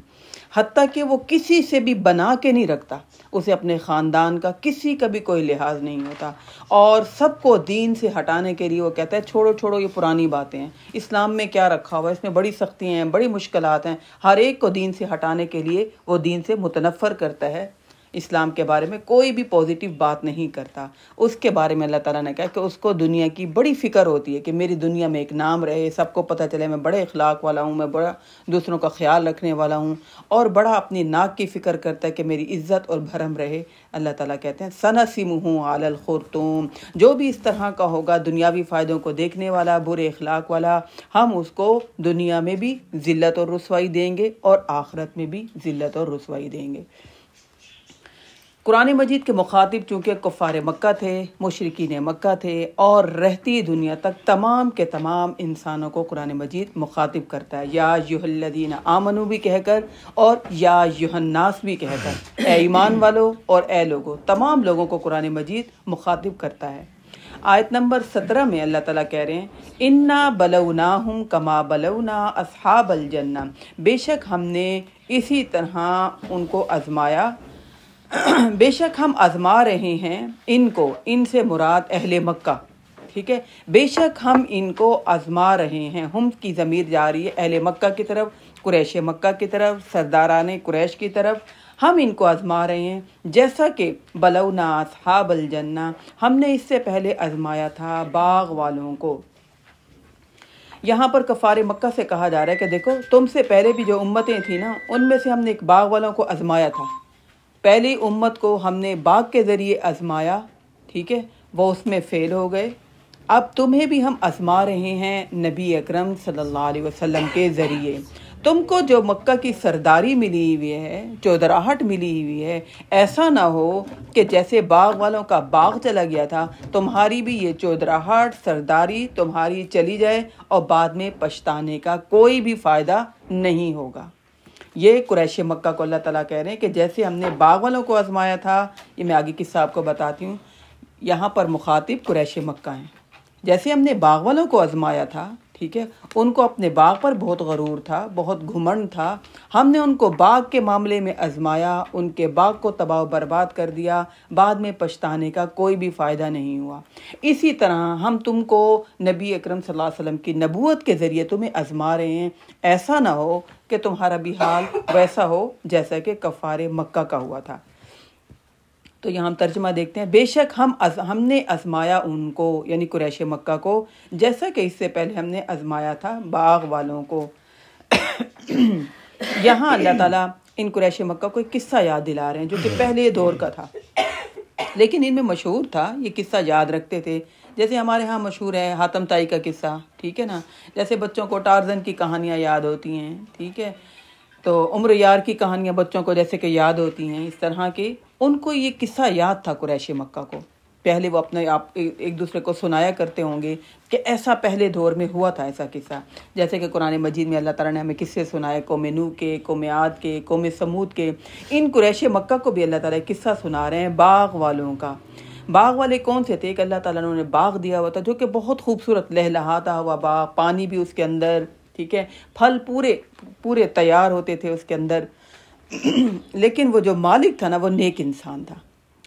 حتیٰ کہ وہ کسی سے بھی بنا کے نہیں رکھتا، اسے اپنے خاندان کا کسی کا بھی کوئی لحاظ نہیں ہوتا، اور سب کو دین سے ہٹانے کے لیے وہ کہتا ہے چھوڑو یہ پرانی باتیں ہیں، اسلام میں کیا رکھا ہوا ہے، اس میں بڑی سختیاں ہیں، بڑی مشکلات ہیں. ہر ایک کو دین سے ہٹانے کے لیے وہ دین سے متنفر کرتا ہے. اسلام کے بارے میں کوئی بھی پازیٹیو بات نہیں کرتا، اس کے بارے میں اللہ تعالیٰ نے کہا کہ اس کو دنیا کی بڑی فکر ہوتی ہے کہ میری دنیا میں ایک نام رہے، سب کو پتہ چلے میں بڑے اخلاق والا ہوں، میں بڑا دوسروں کا خیال رکھنے والا ہوں، اور بڑا اپنی ناک کی فکر کرتا ہے کہ میری عزت اور بھرم رہے۔ اللہ تعالیٰ کہتے ہیں سَنَسِمُهُ عَلَى الْخُرْطُوم، جو بھی اس طرح کا ہوگا دنیاوی فائدوں کو دیکھنے والا، برے اخلاق والا، ہم اس کو دنیا میں بھی ذلت اور رسوائی دیں گے اور آخرت میں بھی ذلت اور رسوائی دیں گے۔ قرآن مجید کے مخاطب چونکہ کفار مکہ تھے، مشرکین مکہ تھے، اور رہتی دنیا تک تمام کے تمام انسانوں کو قرآن مجید مخاطب کرتا ہے، یا ایھا الذین آمنو بھی کہہ کر اور یا ایھا الناس بھی کہہ کر، اے ایمان والو اور اے لوگو، تمام لوگوں کو قرآن مجید مخاطب کرتا ہے۔ آیت نمبر 17 میں اللہ تعالیٰ کہہ رہے ہیں اِنَّا بَلَوْنَاهُمْ كَمَا بَلَوْنَا أَصْحَابَ الْجَنَّةِ، بے شک ہم نے اسی طرح ان کو آزمایا، بے شک ہم آزما رہے ہیں ان کو، ان سے مراد اہل مکہ، ٹھیک ہے، بے شک ہم ان کو آزما رہے ہیں، ہم کی ضمیر جا رہی ہے اہل مکہ کی طرف، قریش مکہ کی طرف، سرداران قریش کی طرف، ہم ان کو آزما رہے ہیں جیسا کہ بلونا اصحاب الجنہ، ہم نے اس سے پہلے آزمایا تھا باغ والوں کو۔ یہاں پر کفار مکہ سے کہا جا رہا ہے کہ دیکھو تم سے پہلے بھی جو امتیں تھیں نا، ان میں سے ہم نے ایک باغ والوں کو آزمایا تھا، پہلی امت کو ہم نے باغ کے ذریعے آزمایا، ٹھیک ہے، وہ اس میں فیل ہو گئے، اب تمہیں بھی ہم آزما رہے ہیں نبی اکرم صلی اللہ علیہ وسلم کے ذریعے۔ تم کو جو مکہ کی سرداری ملی ہوئی ہے، چودراہٹ ملی ہوئی ہے، ایسا نہ ہو کہ جیسے باغ والوں کا باغ چلا گیا تھا، تمہاری بھی یہ چودراہٹ سرداری تمہاری چلی جائے اور بعد میں پچھتانے کا کوئی بھی فائدہ نہیں ہوگا۔ یہ قریش مکہ کو اللہ تعالیٰ کہہ رہے ہیں کہ جیسے ہم نے باغ والوں کو آزمایا تھا، یہ میں آگے قصہ آپ کو بتاتی ہوں، یہاں پر مخاطب قریش مکہ ہیں، جیسے ہم نے باغ والوں کو آزمایا تھا، ٹھیک ہے، ان کو اپنے باغ پر بہت غرور تھا، بہت گھمنڈ تھا، ہم نے ان کو باغ کے معاملے میں آزمایا، ان کے باغ کو تباہ و برباد کر دیا، بعد میں پچھتانے کا کوئی بھی فائدہ نہیں ہوا۔ اسی طرح ہم تم کو نبی اکرم صلی اللہ علیہ وسلم کی نبوت کے ذریعے تمہیں آزما رہے ہیں، ایسا نہ ہو کہ تمہارا بھی حال ویسا ہو جیسا کہ کفار مکہ کا ہوا تھا۔ تو یہاں ہم ترجمہ دیکھتے ہیں، بے شک ہم نے آزمایا ان کو، یعنی قریش مکہ کو، جیسا کہ اس سے پہلے ہم نے آزمایا تھا باغ والوں کو۔ یہاں اللہ تعالیٰ ان قریش مکہ کو ایک قصہ یاد دلا رہے ہیں جو کہ پہلے دور کا تھا، لیکن ان میں مشہور تھا، یہ قصہ یاد رکھتے تھے، جیسے ہمارے ہاں مشہور ہے حاتم طائی کا قصہ، ٹھیک ہے نا، جیسے بچوں کو ٹارزن کی کہانیاں یاد ہوتی ہیں، ٹھیک ہے، تو عمر یار کی کہانیاں بچوں کو جیسے کہ یاد ہوتی ہیں، اس طرح کی ان کو یہ قصہ یاد تھا قریش مکہ کو، پہلے وہ اپنے آپ ایک دوسرے کو سنایا کرتے ہوں گے کہ ایسا پہلے دور میں ہوا تھا ایسا قصہ، جیسے کہ قرآن مجید میں اللہ تعالیٰ نے ہمیں قصے سنائے قوم نوح کے، قوم عاد کے، قوم سمود کے، ان قریش مکہ کو بھی اللہ تعالیٰ ایک قصہ سنا رہے ہیں باغ والوں کا۔ باغ والے کون سے تھے کہ اللہ تعالیٰ نے انہیں باغ دیا ہوا تھا جو کہ بہت خوبصورت لہلہاتا ہوا باغ، پانی بھی اس کے اندر، ٹھیک ہے، پھل پورے تیار ہوتے تھے اس کے اندر، لیکن وہ جو مالک تھا نا وہ نیک انسان تھا،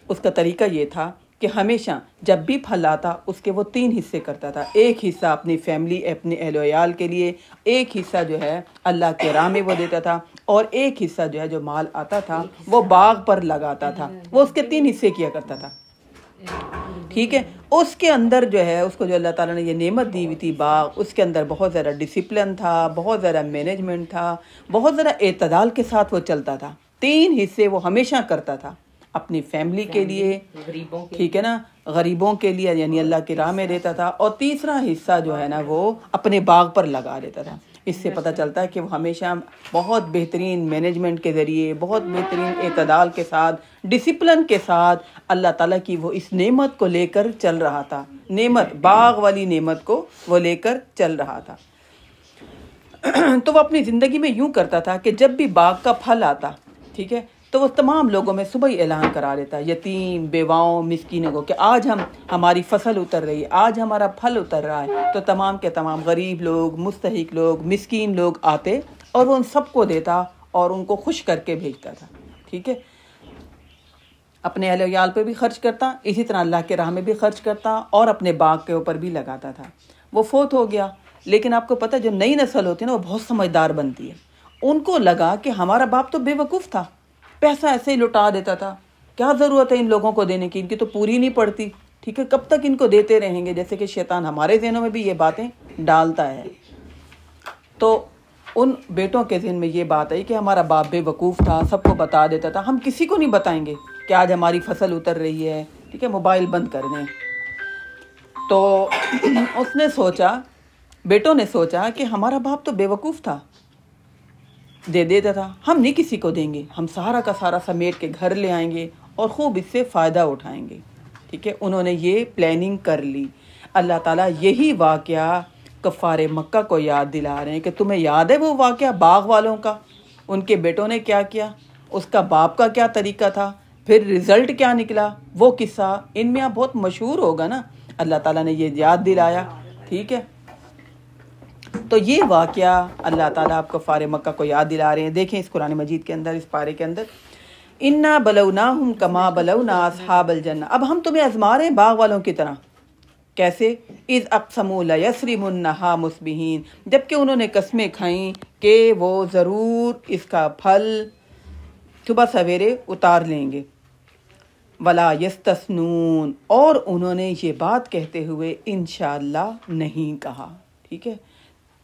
اس کا طریقہ یہ تھا کہ ہمیشہ جب بھی پھل آتا اس کے وہ 3 حصے کرتا تھا، ایک حصہ اپنی فیملی اپنے اہل و عیال کے لیے، ایک حصہ جو ہے اللہ کے راہ میں وہ دیتا تھا، اور ایک حصہ جو ہے جو مال آتا تھا وہ باغ پر لگاتا تھا، وہ اس کے 3 حصے کیا کرتا تھا، ٹھیک ہے۔ اس کے اندر جو ہے اس کو جو اللہ تعالیٰ نے یہ نعمت دی ہوئی تھی باغ، اس کے اندر بہت زیادہ ڈسپلن تھا، بہت زیادہ مینجمنٹ تھا، بہت زیادہ اعتدال کے ساتھ وہ چلتا تھا، 3 حصے وہ ہمیشہ کرتا تھا، اپنی فیملی کے لیے، ٹھیک ہے نا، غریبوں کے لیے یعنی اللہ کی راہ میں دیتا تھا، اور تیسرا حصہ جو ہے نا وہ اپنے باغ پر لگا دیتا تھا۔ اس سے پتہ چلتا ہے کہ وہ ہمیشہ بہت بہترین مینجمنٹ کے ذریعے، بہت بہترین اعتدال کے ساتھ، ڈسپلن کے ساتھ اللہ تعالیٰ کی وہ اس نعمت کو لے کر چل رہا تھا، نعمت باغ والی نعمت کو وہ لے کر چل رہا تھا۔ تو وہ اپنی زندگی میں یوں کرتا تھا کہ جب بھی باغ کا پھل آتا، ٹھیک ہے، تو وہ تمام لوگوں میں صبح ہی اعلان کرا دیتا، یتیم، بیواؤں، مسکینوں کو، کہ آج ہماری فصل اتر رہی ہے، آج ہمارا پھل اتر رہا ہے، تو تمام کے تمام غریب لوگ، مستحق لوگ، مسکین لوگ آتے اور وہ ان سب کو دیتا اور ان کو خوش کر کے بھیجتا تھا، ٹھیک ہے، اپنے اہل ویال پہ بھی خرچ کرتا، اسی طرح اللہ کے راہ میں بھی خرچ کرتا، اور اپنے باغ کے اوپر بھی لگاتا تھا۔ وہ فوت ہو گیا، لیکن آپ کو پتہ جو نئی نسل ہوتی ہے نا وہ بہت سمجھدار بنتی ہے، ان کو لگا کہ ہمارا باپ تو بے وقوف تھا، پیسہ ایسے ہی لٹا دیتا تھا، کیا ضرورت ہے ان لوگوں کو دینے کی، ان کی تو پوری نہیں پڑتی، ٹھیک ہے، کب تک ان کو دیتے رہیں گے؟ جیسے کہ شیطان ہمارے ذہنوں میں بھی یہ باتیں ڈالتا ہے۔ تو ان بیٹوں کے ذہن میں یہ بات آئی کہ ہمارا باپ بے وقوف تھا، سب کو بتا دیتا تھا، ہم کسی کو نہیں بتائیں گے کہ آج ہماری فصل اتر رہی ہے، ٹھیک ہے، موبائل بند کر دیں۔ تو اس نے سوچا، بیٹوں نے سوچا کہ ہمارا باپ تو بے وقوف تھا، دے دیتا تھا، ہم نہیں کسی کو دیں گے، ہم سارا کا سارا سمیٹ کے گھر لے آئیں گے اور خوب اس سے فائدہ اٹھائیں گے، ٹھیک ہے۔ انہوں نے یہ پلاننگ کر لی۔ اللہ تعالیٰ یہی واقعہ کفار مکہ کو یاد دلا رہے ہیں کہ تمہیں یاد ہے وہ واقعہ باغ والوں کا، ان کے بیٹوں نے کیا کیا، اس کا باپ کا کیا طریقہ تھا، پھر رزلٹ کیا نکلا، وہ قصہ ان میں بہت مشہور ہوگا نا، اللہ تعالیٰ نے یہ یاد دلایا، ٹھیک ہے۔ تو یہ واقعہ اللہ تعالیٰ آپ کفار مکہ کو یاد دلا رہے ہیں۔ دیکھیں اس قرآن مجید کے اندر، اس پارے کے اندر، انا بلوناہم کما بلونا اصحاب الجنہ، اب ہم تمہیں آزما رہے ہیں باغ والوں کی طرح۔ کیسے؟ اذ اقسموا لیصرمنھا مصبحین، جبکہ انہوں نے قسمیں کھائیں کہ وہ ضرور اس کا پھل صبح سویرے اتار لیں گے۔ ولا یستثنون، اور انہوں نے یہ بات کہتے ہوئے انشاءاللہ نہیں کہا، ٹھیک ہے۔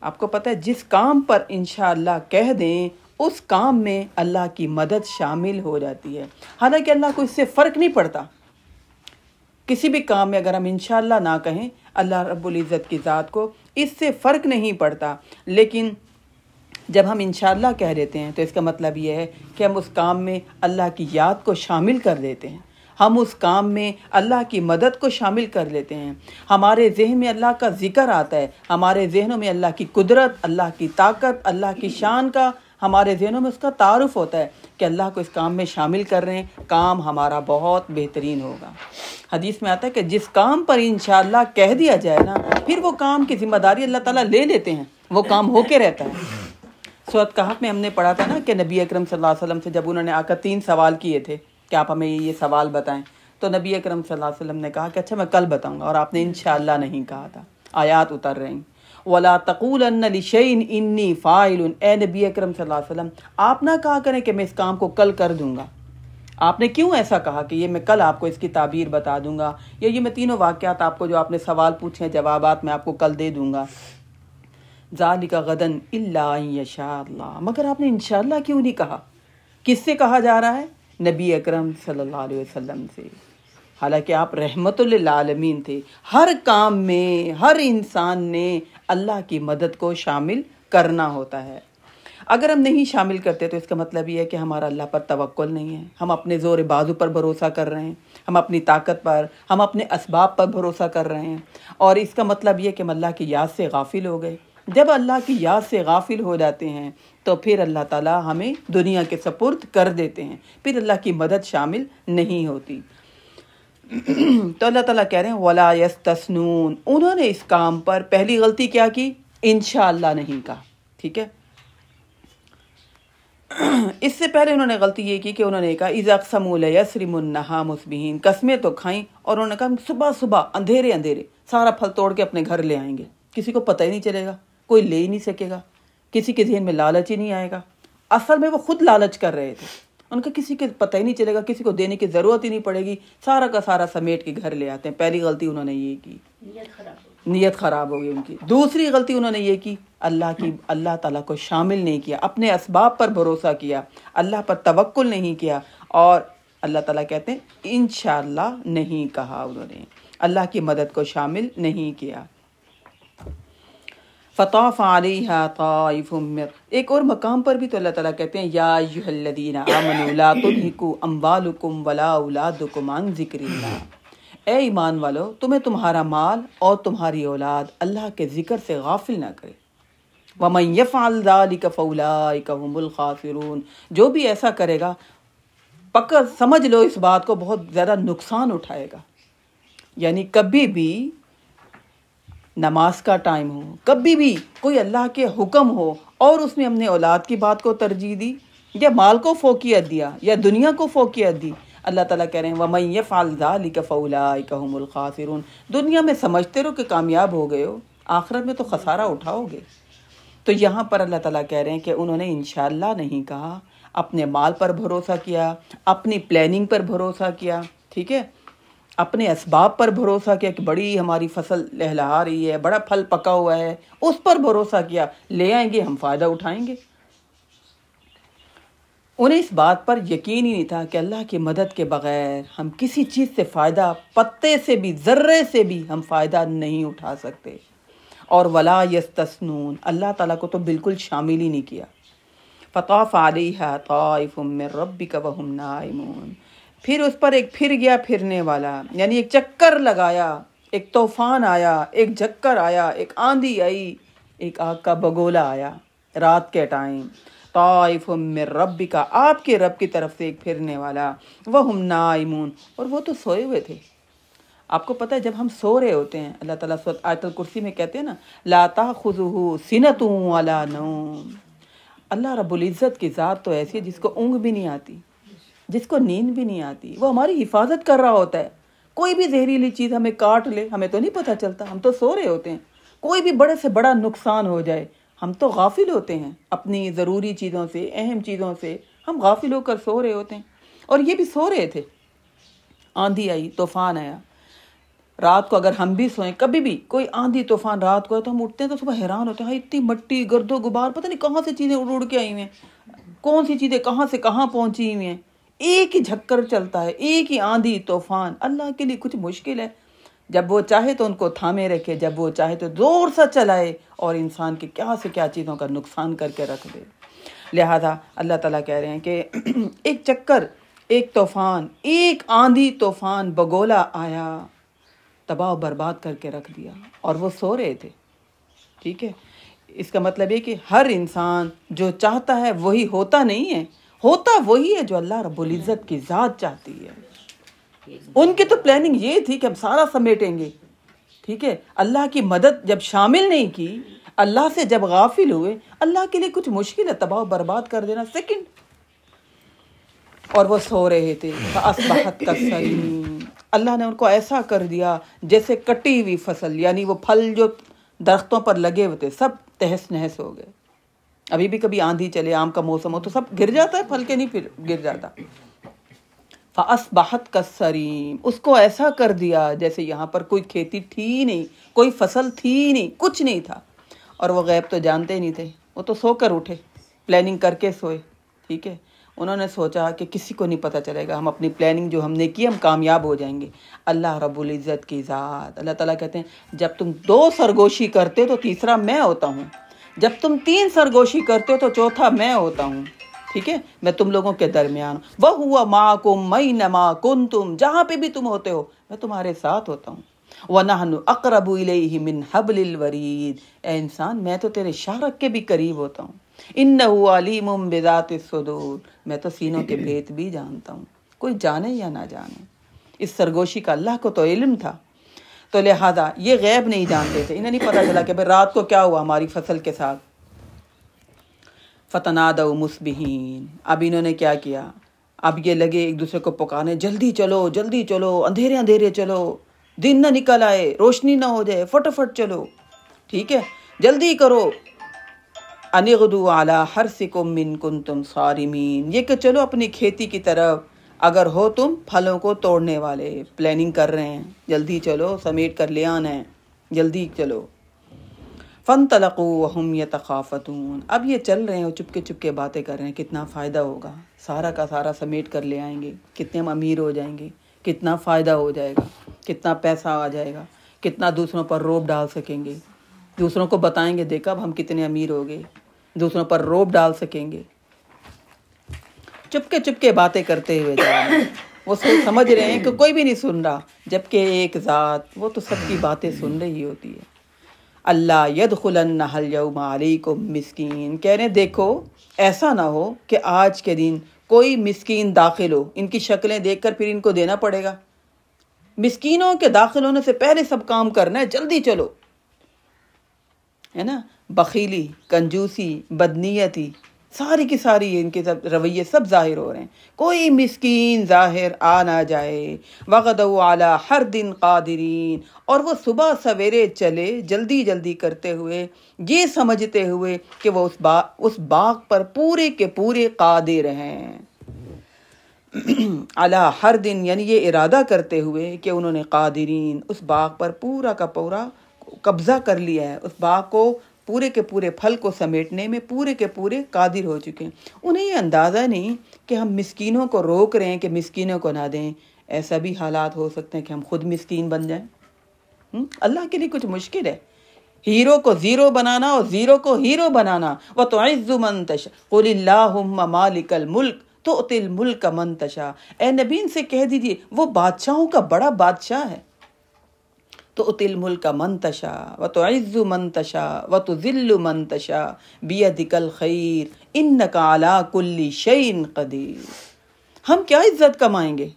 آپ کو پتہ ہے جس کام پر انشاءاللہ کہہ دیں اس کام میں اللہ کی مدد شامل ہو جاتی ہے، حالانکہ اللہ کو اس سے فرق نہیں پڑتا۔ کسی بھی کام میں اگر ہم انشاءاللہ نہ کہیں، اللہ رب العزت کی ذات کو اس سے فرق نہیں پڑتا، لیکن جب ہم انشاءاللہ کہہ دیتے ہیں تو اس کا مطلب یہ ہے کہ ہم اس کام میں اللہ کی یاد کو شامل کر دیتے ہیں، ہم اس کام میں اللہ کی مدد کو شامل کر لیتے ہیں، ہمارے ذہن میں اللہ کا ذکر آتا ہے، ہمارے ذہنوں میں اللہ کی قدرت، اللہ کی طاقت، اللہ کی شان کا، ہمارے ذہنوں میں اس کا تعارف ہوتا ہے کہ اللہ کو اس کام میں شامل کر رہے ہیں، کام ہمارا بہت بہترین ہوگا۔ حدیث میں آتا ہے کہ جس کام پر انشاءاللہ کہہ دیا جائے نا، پھر وہ کام کی ذمہ داری اللہ تعالیٰ لے لیتے ہیں، وہ کام ہو کے رہتا ہے۔ سورۃ کہف میں ہم نے پڑھا تھا نا کہ نبی اکرم صلی اللہ علیہ وسلم سے جب انہوں نے آ کر 3 سوال کیے تھے کہ آپ ہمیں یہ سوال بتائیں، تو نبی اکرم صلی اللہ علیہ وسلم نے کہا کہ اچھا میں کل بتاؤں گا، اور آپ نے انشاءاللہ نہیں کہا تھا۔ آیات اتر رہی، وَلَا تَقُولَنَّ لِشَيْءٍ إِنِّي فَاعِلٌ، اے نبی اکرم صلی اللہ علیہ وسلم آپ نہ کہا کریں کہ میں اس کام کو کل کر دوں گا۔ آپ نے کیوں ایسا کہا کہ یہ میں کل آپ کو اس کی تعبیر بتا دوں گا، یا یہ میں تینوں واقعات آپ کو جو آپ نے سوال پوچھے ہیں جوابات میں آپ کو کل دے دوں گا۔ ذَلِكَ غَدًا إِلَّا أَن يَشَاءَ اللَّهُ، مگر آپ نے انشاءاللہ کیوں نہیں کہا؟ کس سے کہا جا رہا ہے؟ نبی اکرم صلی اللہ علیہ وسلم سے، حالانکہ آپ رحمت للعالمین تھے۔ ہر کام میں ہر انسان نے اللہ کی مدد کو شامل کرنا ہوتا ہے۔ اگر ہم نہیں شامل کرتے تو اس کا مطلب یہ ہے کہ ہمارا اللہ پر توکل نہیں ہے، ہم اپنے زور بازو پر بھروسہ کر رہے ہیں، ہم اپنی طاقت پر، ہم اپنے اسباب پر بھروسہ کر رہے ہیں، اور اس کا مطلب یہ کہ ہم اللہ کی یاد سے غافل ہو گئے۔ جب اللہ کی یاد سے غافل ہو جاتے ہیں تو پھر اللہ تعالیٰ ہمیں دنیا کے سپرد کر دیتے ہیں، پھر اللہ کی مدد شامل نہیں ہوتی۔ تو اللہ تعالیٰ کہہ رہے ہیں وَلَا يَسْتَثْنُونَ، انہوں نے اس کام پر پہلی غلطی کیا کی؟ انشاءاللہ نہیں کہا، ٹھیک ہے۔ اس سے پہلے انہوں نے غلطی یہ کی کہ انہوں نے کہا اِذَا اقْسَمُوا لَيَصْرِمُنَّھَا مُصْبِحِينَ، قسمیں تو کھائیں اور انہوں نے کہا صبح صبح اندھیرے اندھیرے سارا پھل توڑ کے اپنے گھر لے آئیں گے، کسی کو پتہ ہی نہیں چلے گا، کوئی لے ہی نہیں سکے گا، کسی کے ذہن میں لالچ ہی نہیں آئے گا۔ اصل میں وہ خود لالچ کر رہے تھے، ان کا کسی کے پتہ ہی نہیں چلے گا، کسی کو دینے کی ضرورت ہی نہیں پڑے گی، سارا کا سارا سمیٹ کے گھر لے آتے ہیں۔ پہلی غلطی انہوں نے یہ کی، نیت خراب ہو گئی ان کی۔ دوسری غلطی انہوں نے یہ کی اللہ تعالیٰ کو شامل نہیں کیا، اپنے اسباب پر بھروسہ کیا، اللہ پر توکل نہیں کیا، اور اللہ تعالیٰ کہتے ہیں انشاءاللہ نہیں کہا، انہوں نے اللہ کی مدد کو شامل نہیں کیا۔ فطاف علیہا طائف من، ایک اور مقام پر بھی تو اللہ تعالیٰ کہتے ہیں یا ایھا الذین آمنوا لا تلہکم اموالکم ولا اولادکم عن ذکر اللہ، اے ایمان والو تمہیں تمہارا مال اور تمہاری اولاد اللہ کے ذکر سے غافل نہ کرے۔ ومن یفعل ذلک فاولئک هم الخاسرون، جو بھی ایسا کرے گا پکا سمجھ لو اس بات کو بہت زیادہ نقصان اٹھائے گا۔ یعنی کبھی بھی نماز کا ٹائم ہو، کبھی بھی کوئی اللہ کے حکم ہو اور اس میں ہم نے اولاد کی بات کو ترجیح دی، یا مال کو فوقیت دیا، یا دنیا کو فوقیت دی، اللہ تعالیٰ کہہ رہے ہیں وَمَن يَفْعَلْ ذَلِكَ فَأُولَٰئِكَ هُمُ الْخَاسِرُونَ، دنیا میں سمجھتے رہو کہ کامیاب ہو گئے ہو، آخرت میں تو خسارہ اٹھاؤ گے۔ تو یہاں پر اللہ تعالیٰ کہہ رہے ہیں کہ انہوں نے انشاءاللہ نہیں کہا، اپنے مال پر بھروسہ کیا، اپنی پلاننگ پر بھروسہ کیا، ٹھیک ہے، اپنے اسباب پر بھروسہ کیا کہ بڑی ہماری فصل لہلہا رہی ہے، بڑا پھل پکا ہوا ہے، اس پر بھروسہ کیا، لے آئیں گے ہم فائدہ اٹھائیں گے۔ انہیں اس بات پر یقین ہی نہیں تھا کہ اللہ کی مدد کے بغیر ہم کسی چیز سے فائدہ، پتے سے بھی، ذرے سے بھی ہم فائدہ نہیں اٹھا سکتے۔ اور ولا یستثنون، اللہ تعالیٰ کو تو بالکل شامل ہی نہیں کیا۔ فطاف علیہا طائف من ربک وہم نائمون، پھر اس پر ایک پھر گیا پھرنے والا، یعنی ایک چکر لگایا، ایک طوفان آیا، ایک جھکر آیا، ایک آندھی آئی، ایک آگ کا بگولا آیا رات کے ٹائم۔ طائف من ربک، آپ کے رب کی طرف سے ایک پھرنے والا، وہم نائمون، اور وہ تو سوئے ہوئے تھے۔ آپ کو پتہ ہے جب ہم سو رہے ہوتے ہیں، اللہ تعالیٰ سورۃ آیت الکرسی میں کہتے ہیں نا، لا تاخذہ سنۃ ولا نوم، اللہ رب العزت کی ذات تو ایسی ہے جس کو اونگ بھی نہیں آتی، جس کو نیند بھی نہیں آتی، وہ ہماری حفاظت کر رہا ہوتا ہے۔ کوئی بھی زہریلی چیز ہمیں کاٹ لے، ہمیں تو نہیں پتہ چلتا، ہم تو سو رہے ہوتے ہیں۔ کوئی بھی بڑے سے بڑا نقصان ہو جائے، ہم تو غافل ہوتے ہیں اپنی ضروری چیزوں سے، اہم چیزوں سے ہم غافل ہو کر سو رہے ہوتے ہیں۔ اور یہ بھی سو رہے تھے، آندھی آئی، طوفان آیا۔ رات کو اگر ہم بھی سوئیں، کبھی بھی کوئی آندھی طوفان رات کو ہے تو ہم اٹھتے ہیں تو صبح حیران ہوتے ہیں، اتنی مٹی، گرد و غبار، پتہ نہیں کہاں سے چیزیں اڑ کے آئی ہوئی ہیں، کون سی چیزیں کہاں سے کہاں پہنچی ہوئی ہیں۔ ایک ہی جھکر چلتا ہے، ایک ہی آندھی طوفان، اللہ کے لیے کچھ مشکل ہے؟ جب وہ چاہے تو ان کو تھامے رکھے، جب وہ چاہے تو زور سے چلائے اور انسان کی کیا سے کیا چیزوں کا نقصان کر کے رکھ دے۔ لہذا اللہ تعالیٰ کہہ رہے ہیں کہ ایک چکر، ایک طوفان، ایک آندھی طوفان بگولا آیا، تباہ و برباد کر کے رکھ دیا، اور وہ سو رہے تھے، ٹھیک ہے۔ اس کا مطلب یہ کہ ہر انسان جو چاہتا ہے وہی ہوتا نہیں ہے، ہوتا وہی ہے جو اللہ رب العزت کی ذات چاہتی ہے۔ ان کی تو پلاننگ یہ تھی کہ ہم سارا سمیٹیں گے، ٹھیک ہے۔ اللہ کی مدد جب شامل نہیں کی، اللہ سے جب غافل ہوئے، اللہ کے لیے کچھ مشکل ہے تباہ و برباد کر دینا سیکنڈ۔ اور وہ سو رہے تھے، فَأَصْبَحَتْ كَالصَّرِيمِ، اللہ نے ان کو ایسا کر دیا جیسے کٹی ہوئی فصل، یعنی وہ پھل جو درختوں پر لگے ہوئے تھے سب تہس نہس ہو گئے۔ ابھی بھی کبھی آندھی چلے، آم کا موسم ہو تو سب گر جاتا ہے، پھل کے نہیں پھر گر جاتا۔ فَأَصْبَحَتْ كَالصَّرِيمِ، اس کو ایسا کر دیا جیسے یہاں پر کوئی کھیتی تھی ہی نہیں، کوئی فصل تھی ہی نہیں، کچھ نہیں تھا۔ اور وہ غیب تو جانتے ہی نہیں تھے، وہ تو سو کر اٹھے، پلاننگ کر کے سوئے، ٹھیک ہے۔ انہوں نے سوچا کہ کسی کو نہیں پتہ چلے گا، ہم اپنی پلاننگ جو ہم نے کی ہم کامیاب ہو جائیں گے۔ اللہ رب العزت کی ذات، اللہ تعالیٰ کہتے ہیں جب تم 2 سرگوشی کرتے ہو تو تیسرا میں ہوتا ہوں، جب تم 3 سرگوشی کرتے ہو تو چوتھا میں ہوتا ہوں، ٹھیک ہے۔ میں تم لوگوں کے درمیان، وَهُوَ مَعَكُمْ أَيْنَمَا كُنْتُمْ، جہاں پہ بھی تم ہوتے ہو میں تمہارے ساتھ ہوتا ہوں۔ وَنَحْنُ أَقْرَبُ إِلَيْهِ مِنْ حَبْلِ الْوَرِيدِ، اے انسان میں تو تیرے شاخ کے بھی قریب ہوتا ہوں۔ إِنَّهُ عَلِيمٌ بِذَاتِ الصُّدُورِ، میں تو سینوں کے بھید بھی جانتا ہوں، کوئی جانے یا نہ جانے۔ اس سرگوشی کا اللہ کو تو علم تھا، تو لہذا یہ غیب نہیں جانتے تھے، انہیں نہیں پتا چلا کہ رات کو کیا ہوا ہماری فصل کے ساتھ۔ فَتَنَادَوْا مُصْبِحِينَ، اب انہوں نے کیا کیا، اب یہ لگے ایک دوسرے کو پکارنے، جلدی چلو جلدی چلو، اندھیرے اندھیرے چلو، دن نہ نکل آئے، روشنی نہ ہو جائے، فٹافٹ چلو، ٹھیک ہے، جلدی کرو۔ أَنِ اغْدُوا عَلَىٰ حَرْثِكُمْ إِن كُنتُمْ صَارِمِينَ، یہ کہ چلو اپنی کھیتی کی طرف اگر ہو تم پھلوں کو توڑنے والے، پلاننگ کر رہے ہیں، جلدی چلو، سمیٹ کر لے آنا ہے، جلدی چلو۔ فَانْطَلَقُوا وَهُمْ يَتَخَافَتُونَ، اب یہ چل رہے ہیں اور چپکے چپکے باتیں کر رہے ہیں، کتنا فائدہ ہوگا، سارا کا سارا سمیٹ کر لے آئیں گے، کتنے ہم امیر ہو جائیں گے، کتنا فائدہ ہو جائے گا، کتنا پیسہ آ جائے گا، کتنا دوسروں پر روب ڈال سکیں گے، دوسروں کو بتائیں گے دیکھا اب ہم کتنے امیر ہو گئے، دوسروں پر روب ڈال سکیں گے۔ چپکے چپکے باتیں کرتے ہوئے جا رہے ہیں، وہ سمجھ رہے ہیں کہ کوئی بھی نہیں سن رہا، جبکہ ایک ذات وہ تو سب کی باتیں سن رہی ہوتی ہے۔ اللہ يدخلنها اليوم علیکم مسکین، کہہ رہے ہیں دیکھو ایسا نہ ہو کہ آج کے دن کوئی مسکین داخل ہو، ان کی شکلیں دیکھ کر پھر ان کو دینا پڑے گا۔ مسکینوں کے داخل ہونے سے پہلے سب کام کرنا ہے، جلدی چلو، ہے نا۔ بخیلی، کنجوسی، بدنیتی، ساری کی ساری ان کے رویے سب ظاہر ہو رہے ہیں. کوئی مسکین ظاہر آ نہ جائے. وغدوا علی حرد قادرین، اور وہ صبح سویرے چلے جلدی جلدی کرتے ہوئے، یہ سمجھتے ہوئے کہ وہ اس باغ پر پورے کے پورے قادر ہیں. علی حرد یعنی یہ ارادہ کرتے ہوئے کہ انہوں نے قادرین، اس باغ پر پورا کا پورا قبضہ کر لیا ہے، اس باغ کو پورے کے پورے پھل کو سمیٹنے میں پورے کے پورے قادر ہو چکے ہیں. انہیں یہ اندازہ نہیں کہ ہم مسکینوں کو روک رہے ہیں کہ مسکینوں کو نہ دیں. ایسا بھی حالات ہو سکتے ہیں کہ ہم خود مسکین بن جائیں. اللہ کے لیے کچھ مشکل ہے؟ ہیرو کو زیرو بنانا اور زیرو کو ہیرو بنانا. وَتُعِزُّ مَن تَشَاءُ قُلِ اللَّهُمَّ مَالِكَ الْمُلْكِ تُؤْتِي الْمُلْكَ مَن تَشَاءُ. اے نبی ان سے کہہ دیجئے وہ بادشاہوں کا بڑا بادشاہ ہے. تُؤْتِي الْمُلْكَ مَن تَشَاءُ وَتُعِزُّ مَن تَشَاءُ وَتُذِلُّ مَن تَشَاءُ بِيَدِكَ الْخَيْرُ إِنَّكَ عَلَى كُلِّ شَيْءٍ قَدِيرٌ. ہم کیا عزت کمائیں گے؟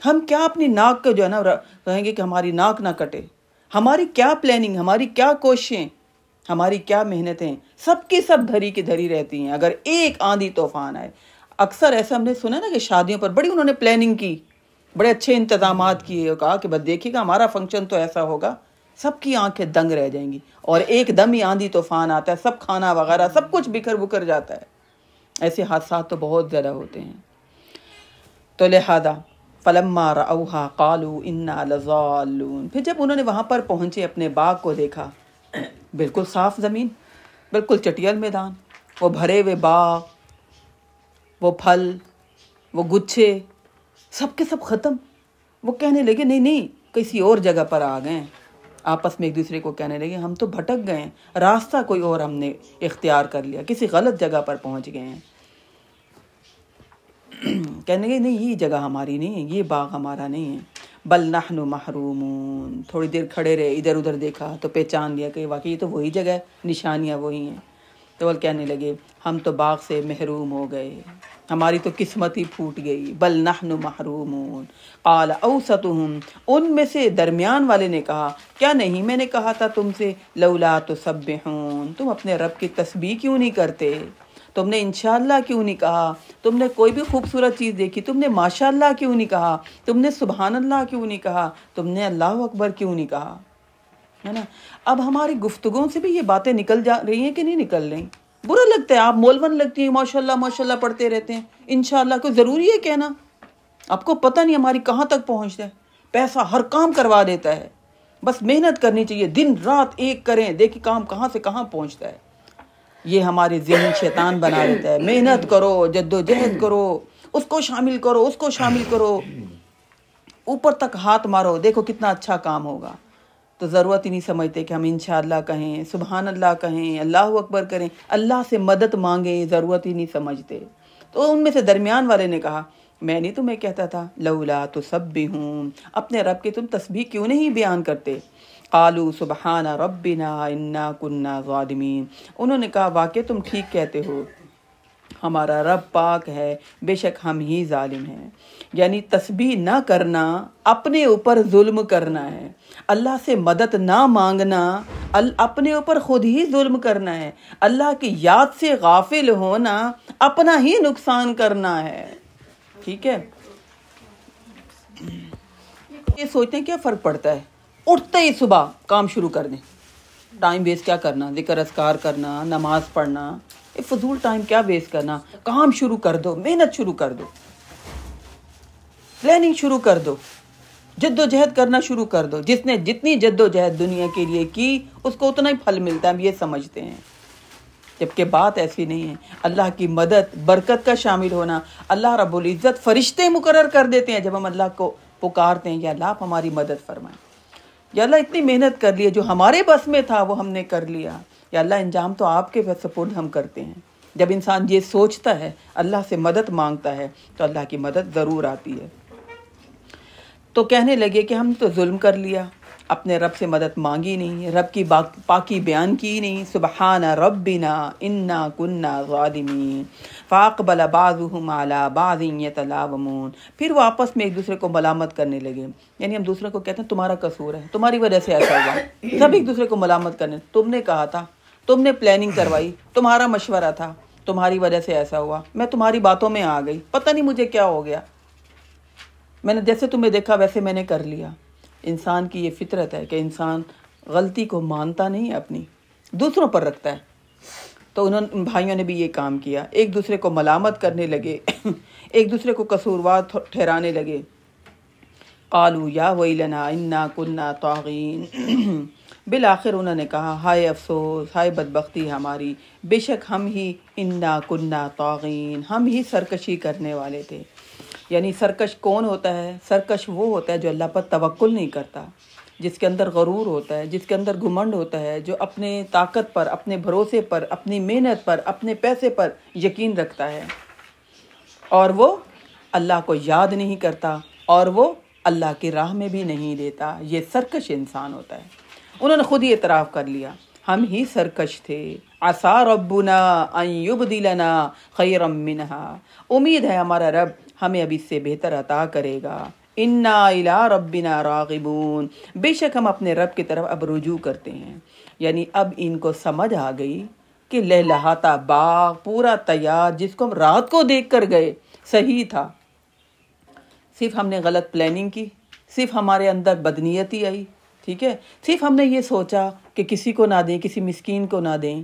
ہم کیا اپنی ناک کو جو ہے نا کہیں گے کہ ہماری ناک نہ کٹے؟ ہماری کیا پلاننگ، ہماری کیا کوششیں، ہماری کیا محنتیں سب کی سب دھری کی دھری رہتی ہیں اگر ایک آندھی طوفان آئے. اکثر ایسا ہم نے سنا نا کہ شادیوں پر بڑی انہوں نے پلاننگ کی، بڑے اچھے انتظامات کیے اور کہا کہ بس دیکھیے گا ہمارا فنکشن تو ایسا ہوگا، سب کی آنکھیں دنگ رہ جائیں گی، اور ایک دم ہی آندھی طوفان آتا ہے، سب کھانا وغیرہ سب کچھ بکھر جاتا ہے. ایسے حادثات تو بہت زیادہ ہوتے ہیں. تو لہذا فلما رأوها قالوا انا لضالون، پھر جب انہوں نے وہاں پر پہنچے اپنے باغ کو دیکھا، بالکل صاف زمین، بالکل چٹیل میدان، وہ بھرے ہوئے باغ، وہ پھل، وہ گچھے سب کے سب ختم. وہ کہنے لگے نہیں کسی اور جگہ پر آ گئے. آپس میں ایک دوسرے کو کہنے لگے ہم تو بھٹک گئے ہیں، راستہ کوئی اور ہم نے اختیار کر لیا، کسی غلط جگہ پر پہنچ گئے ہیں. کہنے لگے نہیں یہ جگہ ہماری نہیں ہے، یہ باغ ہمارا نہیں ہے. بل نحن محرومون. تھوڑی دیر کھڑے رہے، ادھر ادھر دیکھا تو پہچان لیا کہ واقعی یہ تو وہی جگہ ہے، نشانیاں وہی ہیں. تو وہ کہنے لگے ہم تو باغ سے محروم ہو گئے، ہماری تو قسمت ہی پھوٹ گئی. بل نحن محرومون. قال اوسطهم، ان میں سے درمیان والے نے کہا کیا نہیں میں نے کہا تھا تم سے لولا تسبحون، تم اپنے رب کی تسبیح کیوں نہیں کرتے؟ تم نے انشاءاللہ کیوں نہیں کہا؟ تم نے کوئی بھی خوبصورت چیز دیکھی تم نے ماشاءاللہ کیوں نہیں کہا؟ تم نے سبحان اللہ کیوں نہیں کہا؟ تم نے اللہ اکبر کیوں نہیں کہا؟ ہے نا. اب ہماری گفتگو سے بھی یہ باتیں نکل جا رہی ہیں کہ نہیں نکل رہی؟ برا لگتا ہے، آپ مولون لگتی ہیں، ماشاءاللہ ماشاءاللہ پڑھتے رہتے ہیں، انشاءاللہ کوئی ضروری ہے کہنا؟ آپ کو پتہ نہیں ہماری کہاں تک پہنچتا ہے. پیسہ ہر کام کروا دیتا ہے، بس محنت کرنی چاہیے، دن رات ایک کریں، دیکھیں کام کہاں سے کہاں پہنچتا ہے. یہ ہمارے ذہن شیطان بنا دیتا ہے. محنت کرو، جد و جہد کرو، اس کو شامل کرو، اس کو شامل کرو، اوپر تک ہاتھ مارو، دیکھو کتنا اچھا کام ہوگا. تو ضرورت ہی نہیں سمجھتے کہ ہم انشاءاللہ کہیں، سبحان اللہ کہیں، اللہ اکبر کریں، اللہ سے مدد مانگیں، ضرورت ہی نہیں سمجھتے. تو ان میں سے درمیان والے نے کہا میں نہیں تمہیں کہتا تھا لولا تسبحون، اپنے رب کی تم تسبیح کیوں نہیں بیان کرتے؟ قالوا سبحان ربنا انا كنا ظالمین. انہوں نے کہا واقع تم ٹھیک کہتے ہو، ہمارا رب پاک ہے، بے شک ہم ہی ظالم ہیں. یعنی تسبیح نہ کرنا اپنے اوپر ظلم کرنا ہے، اللہ سے مدد نہ مانگنا اپنے اوپر خود ہی ظلم کرنا ہے، اللہ کی یاد سے غافل ہونا اپنا ہی نقصان کرنا ہے. ٹھیک ہے. یہ سوچتے ہیں کیا فرق پڑتا ہے، اٹھتے ہی صبح کام شروع کر دیں، ٹائم ویسٹ کیا کرنا، ذکر اذکار کرنا، نماز پڑھنا، فضول ٹائم کیا ویسٹ کرنا، کام شروع کر دو، محنت شروع کر دو، پلاننگ شروع کر دو، جد و جہد کرنا شروع کر دو. جس نے جتنی جد و جہد دنیا کے لیے کی اس کو اتنا ہی پھل ملتا ہے، ہم یہ سمجھتے ہیں، جبکہ بات ایسی نہیں ہے. اللہ کی مدد برکت کا شامل ہونا، اللہ رب العزت فرشتے مقرر کر دیتے ہیں جب ہم اللہ کو پکارتے ہیں یا اللہ آپ ہماری مدد فرمائیں، یا اللہ اتنی محنت کر لی جو ہمارے بس میں تھا وہ ہم نے کر لیا، یا اللہ انجام تو آپ کے سپرد ہم کرتے ہیں. جب انسان یہ سوچتا ہے اللہ سے مدد مانگتا ہے تو اللہ کی مدد ضرور آتی ہے. تو کہنے لگے کہ ہم تو ظلم کر لیا، اپنے رب سے مدد مانگی نہیں، رب کی پاکی بیان کی نہیں. سبحان ربنا انا كنا ظالمین. فاقبل بعضهم على بعض يتلاومون. پھر وہ آپس میں ایک دوسرے کو ملامت کرنے لگے، یعنی ہم دوسرے کو کہتے ہیں تمہارا قصور ہے، تمہاری وجہ سے ایسا ہوا. سب ایک دوسرے کو ملامت کرنے، تم نے کہا تھا، تم نے پلاننگ کروائی، تمہارا مشورہ تھا، تمہاری وجہ سے ایسا ہوا، میں تمہاری باتوں میں آ گئی، پتہ نہیں مجھے کیا ہو گیا، میں نے جیسے تمہیں دیکھا ویسے میں نے کر لیا۔ انسان کی یہ فطرت ہے کہ انسان غلطی کو مانتا نہیں ہے، اپنی دوسروں پر رکھتا ہے۔ تو ان بھائیوں نے بھی یہ کام کیا، ایک دوسرے کو ملامت کرنے لگے، ایک دوسرے کو قصوروار ٹھہرانے لگے۔ قالوا یا ویلنا انا کنا طاغین، بالآخر انہوں نے کہا ہائے افسوس، ہائے بدبختی ہماری، بے شک ہم ہی انا کنا طاغین، ہم ہی سرکشی کرنے والے تھے۔ یعنی سرکش کون ہوتا ہے؟ سرکش وہ ہوتا ہے جو اللہ پر توکل نہیں کرتا، جس کے اندر غرور ہوتا ہے، جس کے اندر گھمنڈ ہوتا ہے، جو اپنے طاقت پر، اپنے بھروسے پر، اپنی محنت پر، اپنے پیسے پر یقین رکھتا ہے، اور وہ اللہ کو یاد نہیں کرتا، اور وہ اللہ کی راہ میں بھی نہیں دیتا۔ یہ سرکش انسان ہوتا ہے۔ انہوں نے خود ہی اعتراف کر لیا، ہم ہی سرکش تھے۔ عسیٰ ربنا ان یبدلنا خیرا منہا، امید ہے ہمارا رب ہمیں اب اس سے بہتر عطا کرے گا۔ انا الی ربنا راغبون، بے شک ہم اپنے رب کی طرف اب رجوع کرتے ہیں۔ یعنی اب ان کو سمجھ آ گئی کہ لہلہاتا باغ پورا تیار، جس کو ہم رات کو دیکھ کر گئے، صحیح تھا، صرف ہم نے غلط پلاننگ کی، صرف ہمارے اندر بدنیتی آئی، ٹھیک ہے، صرف ہم نے یہ سوچا کہ کسی کو نہ دیں، کسی مسکین کو نہ دیں۔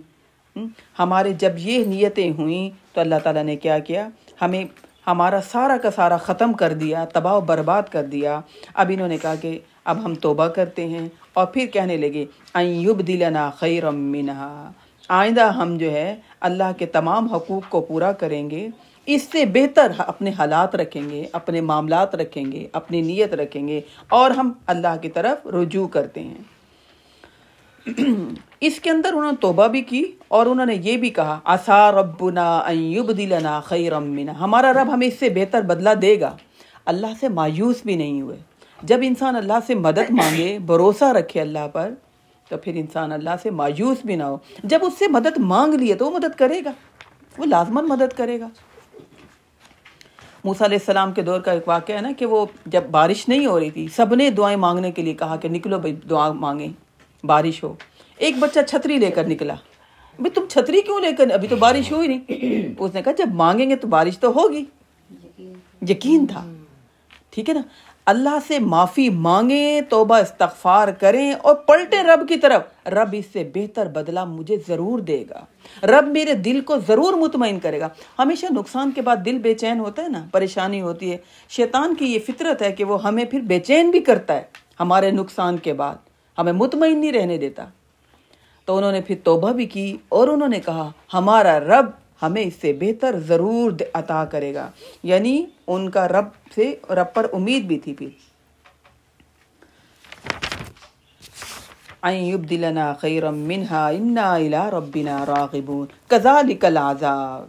ہمارے جب یہ نیتیں ہوئیں تو اللہ تعالیٰ نے کیا کیا، ہمیں ہمارا سارا کا سارا ختم کر دیا، تباہ و برباد کر دیا۔ اب انہوں نے کہا کہ اب ہم توبہ کرتے ہیں، اور پھر کہنے لگے ان یبدلنا خیرا منہا، آئندہ ہم جو ہے اللہ کے تمام حقوق کو پورا کریں گے، اس سے بہتر اپنے حالات رکھیں گے، اپنے معاملات رکھیں گے، اپنی نیت رکھیں گے، اور ہم اللہ کی طرف رجوع کرتے ہیں۔ اس کے اندر انہوں نے توبہ بھی کی، اور انہوں نے یہ بھی کہا عسیٰ ربنا ان یبدلنا خیرا منہا، ہمارا رب ہمیں اس سے بہتر بدلہ دے گا۔ اللہ سے مایوس بھی نہیں ہوئے۔ جب انسان اللہ سے مدد مانگے، بھروسہ رکھے اللہ پر، تو پھر انسان اللہ سے مایوس بھی نہ ہو۔ جب اس سے مدد مانگ لیے تو وہ مدد کرے گا، وہ لازماً مدد کرے گا۔ موسیٰ علیہ السلام کے دور کا ایک واقعہ ہے نا، کہ وہ جب بارش نہیں ہو رہی تھی، سب نے دعائیں مانگنے کے لیے کہا کہ نکلو بھائی دعا مانگیں بارش ہو۔ ایک بچہ چھتری لے کر نکلا، بھائی تم چھتری کیوں لے کر، ابھی تو بارش ہوئی نہیں۔ اس نے کہا جب مانگیں گے تو بارش تو ہوگی، یقین تھا، ٹھیک ہے نا۔ اللہ سے معافی مانگیں، توبہ استغفار کریں، اور پلٹے رب کی طرف، رب اس سے بہتر بدلہ مجھے ضرور دے گا، رب میرے دل کو ضرور مطمئن کرے گا۔ ہمیشہ نقصان کے بعد دل بے چین ہوتا ہے نا، پریشانی ہوتی ہے۔ شیطان کی یہ فطرت ہے کہ وہ ہمیں پھر بے چین بھی کرتا ہے، ہمارے نقصان کے بعد ہمیں مطمئن نہیں رہنے دیتا۔ تو انہوں نے پھر توبہ بھی کی، اور انہوں نے کہا ہمارا رب ہمیں اس سے بہتر ضرور عطا کرے گا، یعنی ان کا رب پر امید بھی تھی۔ پھر ان یبدلنا خیرا منہا انا الی ربنا راغبون کذالک العذاب،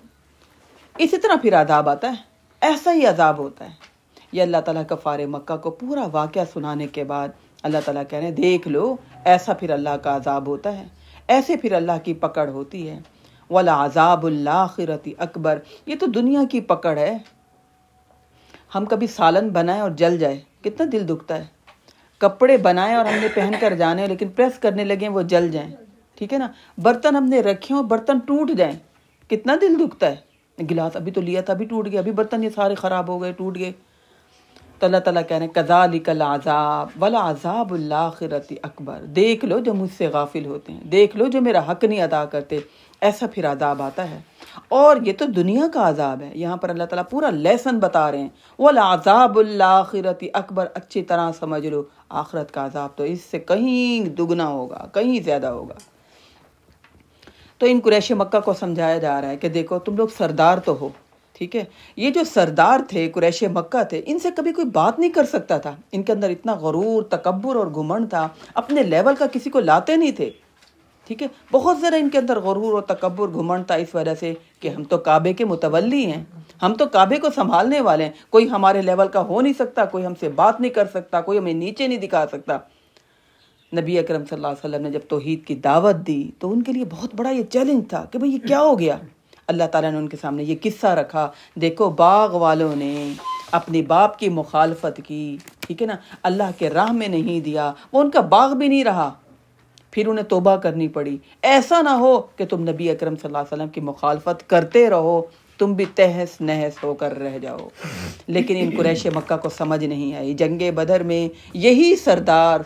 اسی طرح پھر عذاب آتا ہے، ایسا ہی عذاب ہوتا ہے۔ یہ اللہ تعالیٰ کفار مکہ کو پورا واقعہ سنانے کے بعد اللہ تعالیٰ کہہ رہے ہیں دیکھ لو، ایسا پھر اللہ کا عذاب ہوتا ہے، ایسے پھر اللہ کی پکڑ ہوتی ہے۔ وَلَعَذَابُ الْآخِرَةِ اکبر، یہ تو دنیا کی پکڑ ہے۔ ہم کبھی سالن بنائیں اور جل جائے، کتنا دل دکھتا ہے۔ کپڑے بنائیں اور ہم نے پہن کر جانے، لیکن پریس کرنے لگیں وہ جل جائیں، ٹھیک ہے نا۔ برتن ہم نے رکھے ہوں، برتن ٹوٹ جائیں، کتنا دل دکھتا ہے۔ گلاس ابھی تو لیا تھا، ابھی ٹوٹ گیا، ابھی برتن یہ سارے خراب ہو گئے، ٹوٹ گئے۔ تو اللہ تعالیٰ کہہ رہے ہیں کذالک العذاب ولعذاب الآخرۃ اکبر، دیکھ لو جو مجھ سے غافل ہوتے ہیں، دیکھ لو جو میرا حق نہیں ادا کرتے، ایسا پھر عذاب آتا ہے۔ اور یہ تو دنیا کا عذاب ہے، یہاں پر اللہ تعالیٰ پورا لیسن بتا رہے ہیں، ولعذاب الآخرۃ اکبر، اچھی طرح سمجھ لو آخرت کا عذاب تو اس سے کہیں دگنا ہوگا، کہیں زیادہ ہوگا۔ تو ان قریش مکہ کو سمجھایا جا رہا ہے کہ دیکھو تم لوگ سردار تو ہو، ٹھیک ہے، یہ جو سردار تھے، قریش مکہ تھے، ان سے کبھی کوئی بات نہیں کر سکتا تھا، ان کے اندر اتنا غرور، تکبر اور گھمنڈ تھا، اپنے لیول کا کسی کو لاتے نہیں تھے، ٹھیک ہے، بہت زیادہ ان کے اندر غرور اور تکبر گھمنڈ تھا، اس وجہ سے کہ ہم تو کعبے کے متولی ہیں، ہم تو کعبے کو سنبھالنے والے ہیں، کوئی ہمارے لیول کا ہو نہیں سکتا، کوئی ہم سے بات نہیں کر سکتا، کوئی ہمیں نیچے نہیں دکھا سکتا۔ نبی اکرم صلی اللہ علیہ وسلم نے جب توحید کی دعوت دی تو ان کے لیے بہت بڑا یہ چیلنج تھا کہ بھئی یہ کیا ہو گیا۔ اللہ تعالیٰ نے ان کے سامنے یہ قصہ رکھا، دیکھو باغ والوں نے اپنی باپ کی مخالفت کی، ٹھیک ہے نا، اللہ کے راہ میں نہیں دیا، وہ ان کا باغ بھی نہیں رہا، پھر انہیں توبہ کرنی پڑی. ایسا نہ ہو کہ تم نبی اکرم صلی اللہ علیہ وسلم کی مخالفت کرتے رہو, تم بھی تہس نہس ہو کر رہ جاؤ. لیکن ان قریش مکہ کو سمجھ نہیں آئی. جنگ بدر میں یہی 70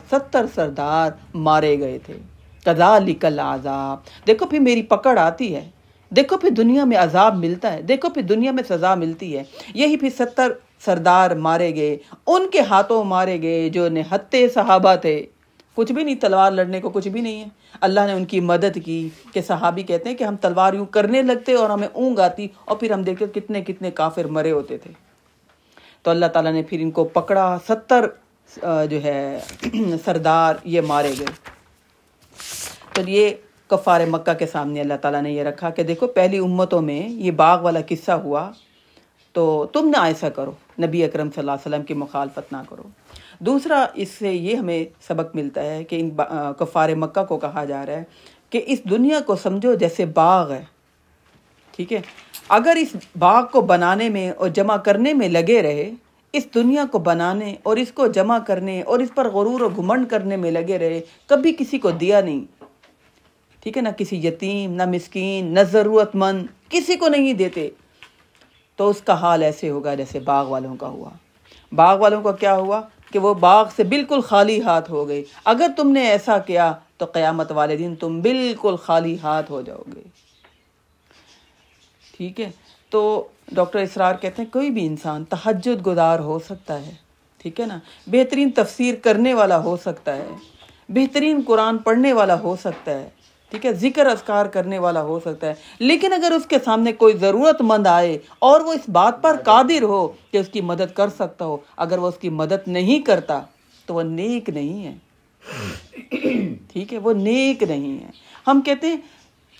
سردار مارے گئے تھے. کذالک العذاب, دیکھو پھر میری پکڑ آتی ہے, دیکھو پھر دنیا میں عذاب ملتا ہے, دیکھو پھر دنیا میں سزا ملتی ہے. یہی پھر 70 سردار مارے گئے, ان کے ہاتھوں مارے گئے جو نہتے صحابہ تھے. کچھ بھی نہیں, تلوار لڑنے کو کچھ بھی نہیں ہے. اللہ نے ان کی مدد کی کہ صحابی کہتے ہیں کہ ہم تلوار یوں کرنے لگتے اور ہمیں اونگ آتی, اور پھر ہم دیکھتے کتنے کتنے کافر مرے ہوتے تھے. تو اللہ تعالیٰ نے پھر ان کو پکڑا, 70 جو ہے سردار یہ مارے گئے. تو یہ کفار مکہ کے سامنے اللہ تعالیٰ نے یہ رکھا کہ دیکھو پہلی امتوں میں یہ باغ والا قصہ ہوا, تو تم نہ ایسا کرو, نبی اکرم صلی اللہ علیہ وسلم کی مخالفت نہ کرو. دوسرا اس سے یہ ہمیں سبق ملتا ہے کہ ان کفار مکہ کو کہا جا رہا ہے کہ اس دنیا کو سمجھو جیسے باغ ہے, ٹھیک ہے. اگر اس باغ کو بنانے میں اور جمع کرنے میں لگے رہے, اس دنیا کو بنانے اور اس کو جمع کرنے اور اس پر غرور و گھمنڈ کرنے میں لگے رہے, کبھی کسی کو دیا نہیں, ٹھیک ہے, نہ کسی یتیم, نہ مسکین, نہ ضرورت مند, کسی کو نہیں دیتے, تو اس کا حال ایسے ہوگا جیسے باغ والوں کا ہوا. باغ والوں کا کیا ہوا کہ وہ باغ سے بالکل خالی ہاتھ ہو گئے. اگر تم نے ایسا کیا تو قیامت والے دن تم بالکل خالی ہاتھ ہو جاؤ گے, ٹھیک ہے. تو ڈاکٹر اسرار کہتے ہیں کوئی بھی انسان تہجد گزار ہو سکتا ہے, ٹھیک ہے نا, بہترین تفسیر کرنے والا ہو سکتا ہے, بہترین قرآن پڑھنے والا ہو سکتا ہے, ٹھیک ہے, ذکر اذکار کرنے والا ہو سکتا ہے, لیکن اگر اس کے سامنے کوئی ضرورت مند آئے اور وہ اس بات پر قادر ہو کہ اس کی مدد کر سکتا ہو, اگر وہ اس کی مدد نہیں کرتا تو وہ نیک نہیں ہے, ٹھیک ہے, وہ نیک نہیں ہے. ہم کہتے ہیں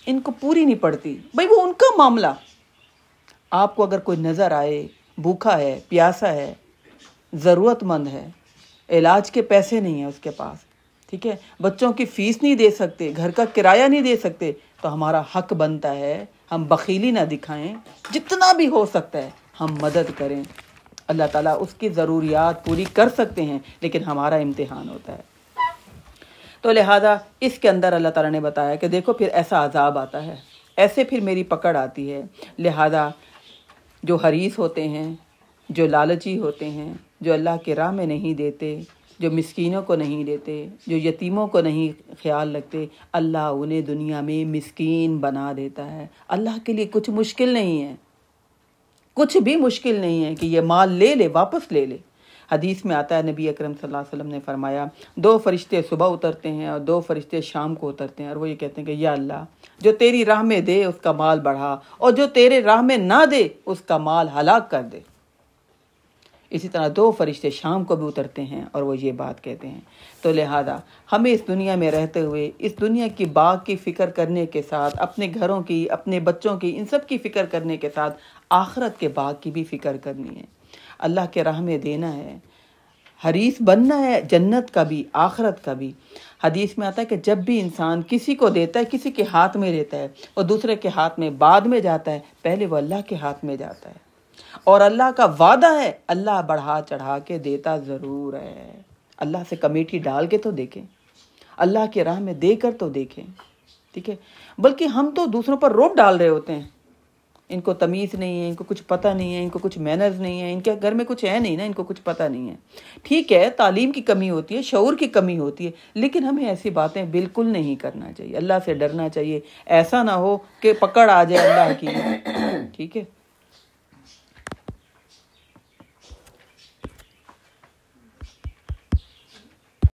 ان کو پوری نہیں پڑتی, بھائی وہ ان کا معاملہ. آپ کو اگر کوئی نظر آئے, بھوکا ہے, پیاسا ہے, ضرورت مند ہے, علاج کے پیسے نہیں ہیں اس کے پاس, ٹھیک ہے, بچوں کی فیس نہیں دے سکتے, گھر کا کرایہ نہیں دے سکتے, تو ہمارا حق بنتا ہے ہم بخیلی نہ دکھائیں, جتنا بھی ہو سکتا ہے ہم مدد کریں. اللہ تعالیٰ اس کی ضروریات پوری کر سکتے ہیں, لیکن ہمارا امتحان ہوتا ہے. تو لہذا اس کے اندر اللہ تعالیٰ نے بتایا کہ دیکھو پھر ایسا عذاب آتا ہے, ایسے پھر میری پکڑ آتی ہے. لہذا جو حریص ہوتے ہیں, جو لالچی ہوتے ہیں, جو اللہ کی راہ میں نہیں دیتے, جو مسکینوں کو نہیں دیتے, جو یتیموں کو نہیں خیال رکھتے, اللہ انہیں دنیا میں مسکین بنا دیتا ہے. اللہ کے لیے کچھ مشکل نہیں ہے, کچھ بھی مشکل نہیں ہے کہ یہ مال لے لے, واپس لے لے. حدیث میں آتا ہے نبی اکرم صلی اللہ علیہ وسلم نے فرمایا 2 فرشتے صبح اترتے ہیں اور 2 فرشتے شام کو اترتے ہیں, اور وہ یہ کہتے ہیں کہ یا اللہ جو تیری راہ میں دے اس کا مال بڑھا, اور جو تیرے راہ میں نہ دے اس کا مال ہلاک کر دے. اسی طرح 2 فرشتے شام کو بھی اترتے ہیں اور وہ یہ بات کہتے ہیں. تو لہذا ہمیں اس دنیا میں رہتے ہوئے اس دنیا کی باغ کی فکر کرنے کے ساتھ, اپنے گھروں کی, اپنے بچوں کی, ان سب کی فکر کرنے کے ساتھ آخرت کے باغ کی بھی فکر کرنی ہے. اللہ کے راہ میں دینا ہے, حریص بننا ہے, جنت کا بھی آخرت کا بھی. حدیث میں آتا ہے کہ جب بھی انسان کسی کو دیتا ہے, کسی کے ہاتھ میں دیتا ہے, اور دوسرے کے ہاتھ میں بعد میں جاتا ہے, پہلے وہ اللہ کے ہاتھ میں جاتا ہے. اور اللہ کا وعدہ ہے اللہ بڑھا چڑھا کے دیتا ضرور ہے. اللہ سے کمیٹی ڈال کے تو دیکھیں, اللہ کے راہ میں دے کر تو دیکھیں, ٹھیک ہے. بلکہ ہم تو دوسروں پر روب ڈال رہے ہوتے ہیں, ان کو تمیز نہیں ہے, ان کو کچھ پتہ نہیں ہے, ان کو کچھ مینرز نہیں ہے, ان کے گھر میں کچھ ہے نہیں نا, ان کو کچھ پتہ نہیں ہے. ٹھیک ہے, تعلیم کی کمی ہوتی ہے, شعور کی کمی ہوتی ہے, لیکن ہمیں ایسی باتیں بالکل نہیں کرنا چاہیے. اللہ سے ڈرنا چاہیے, ایسا نہ ہو کہ پکڑ آ جائے اللہ کی, ٹھیک ہے.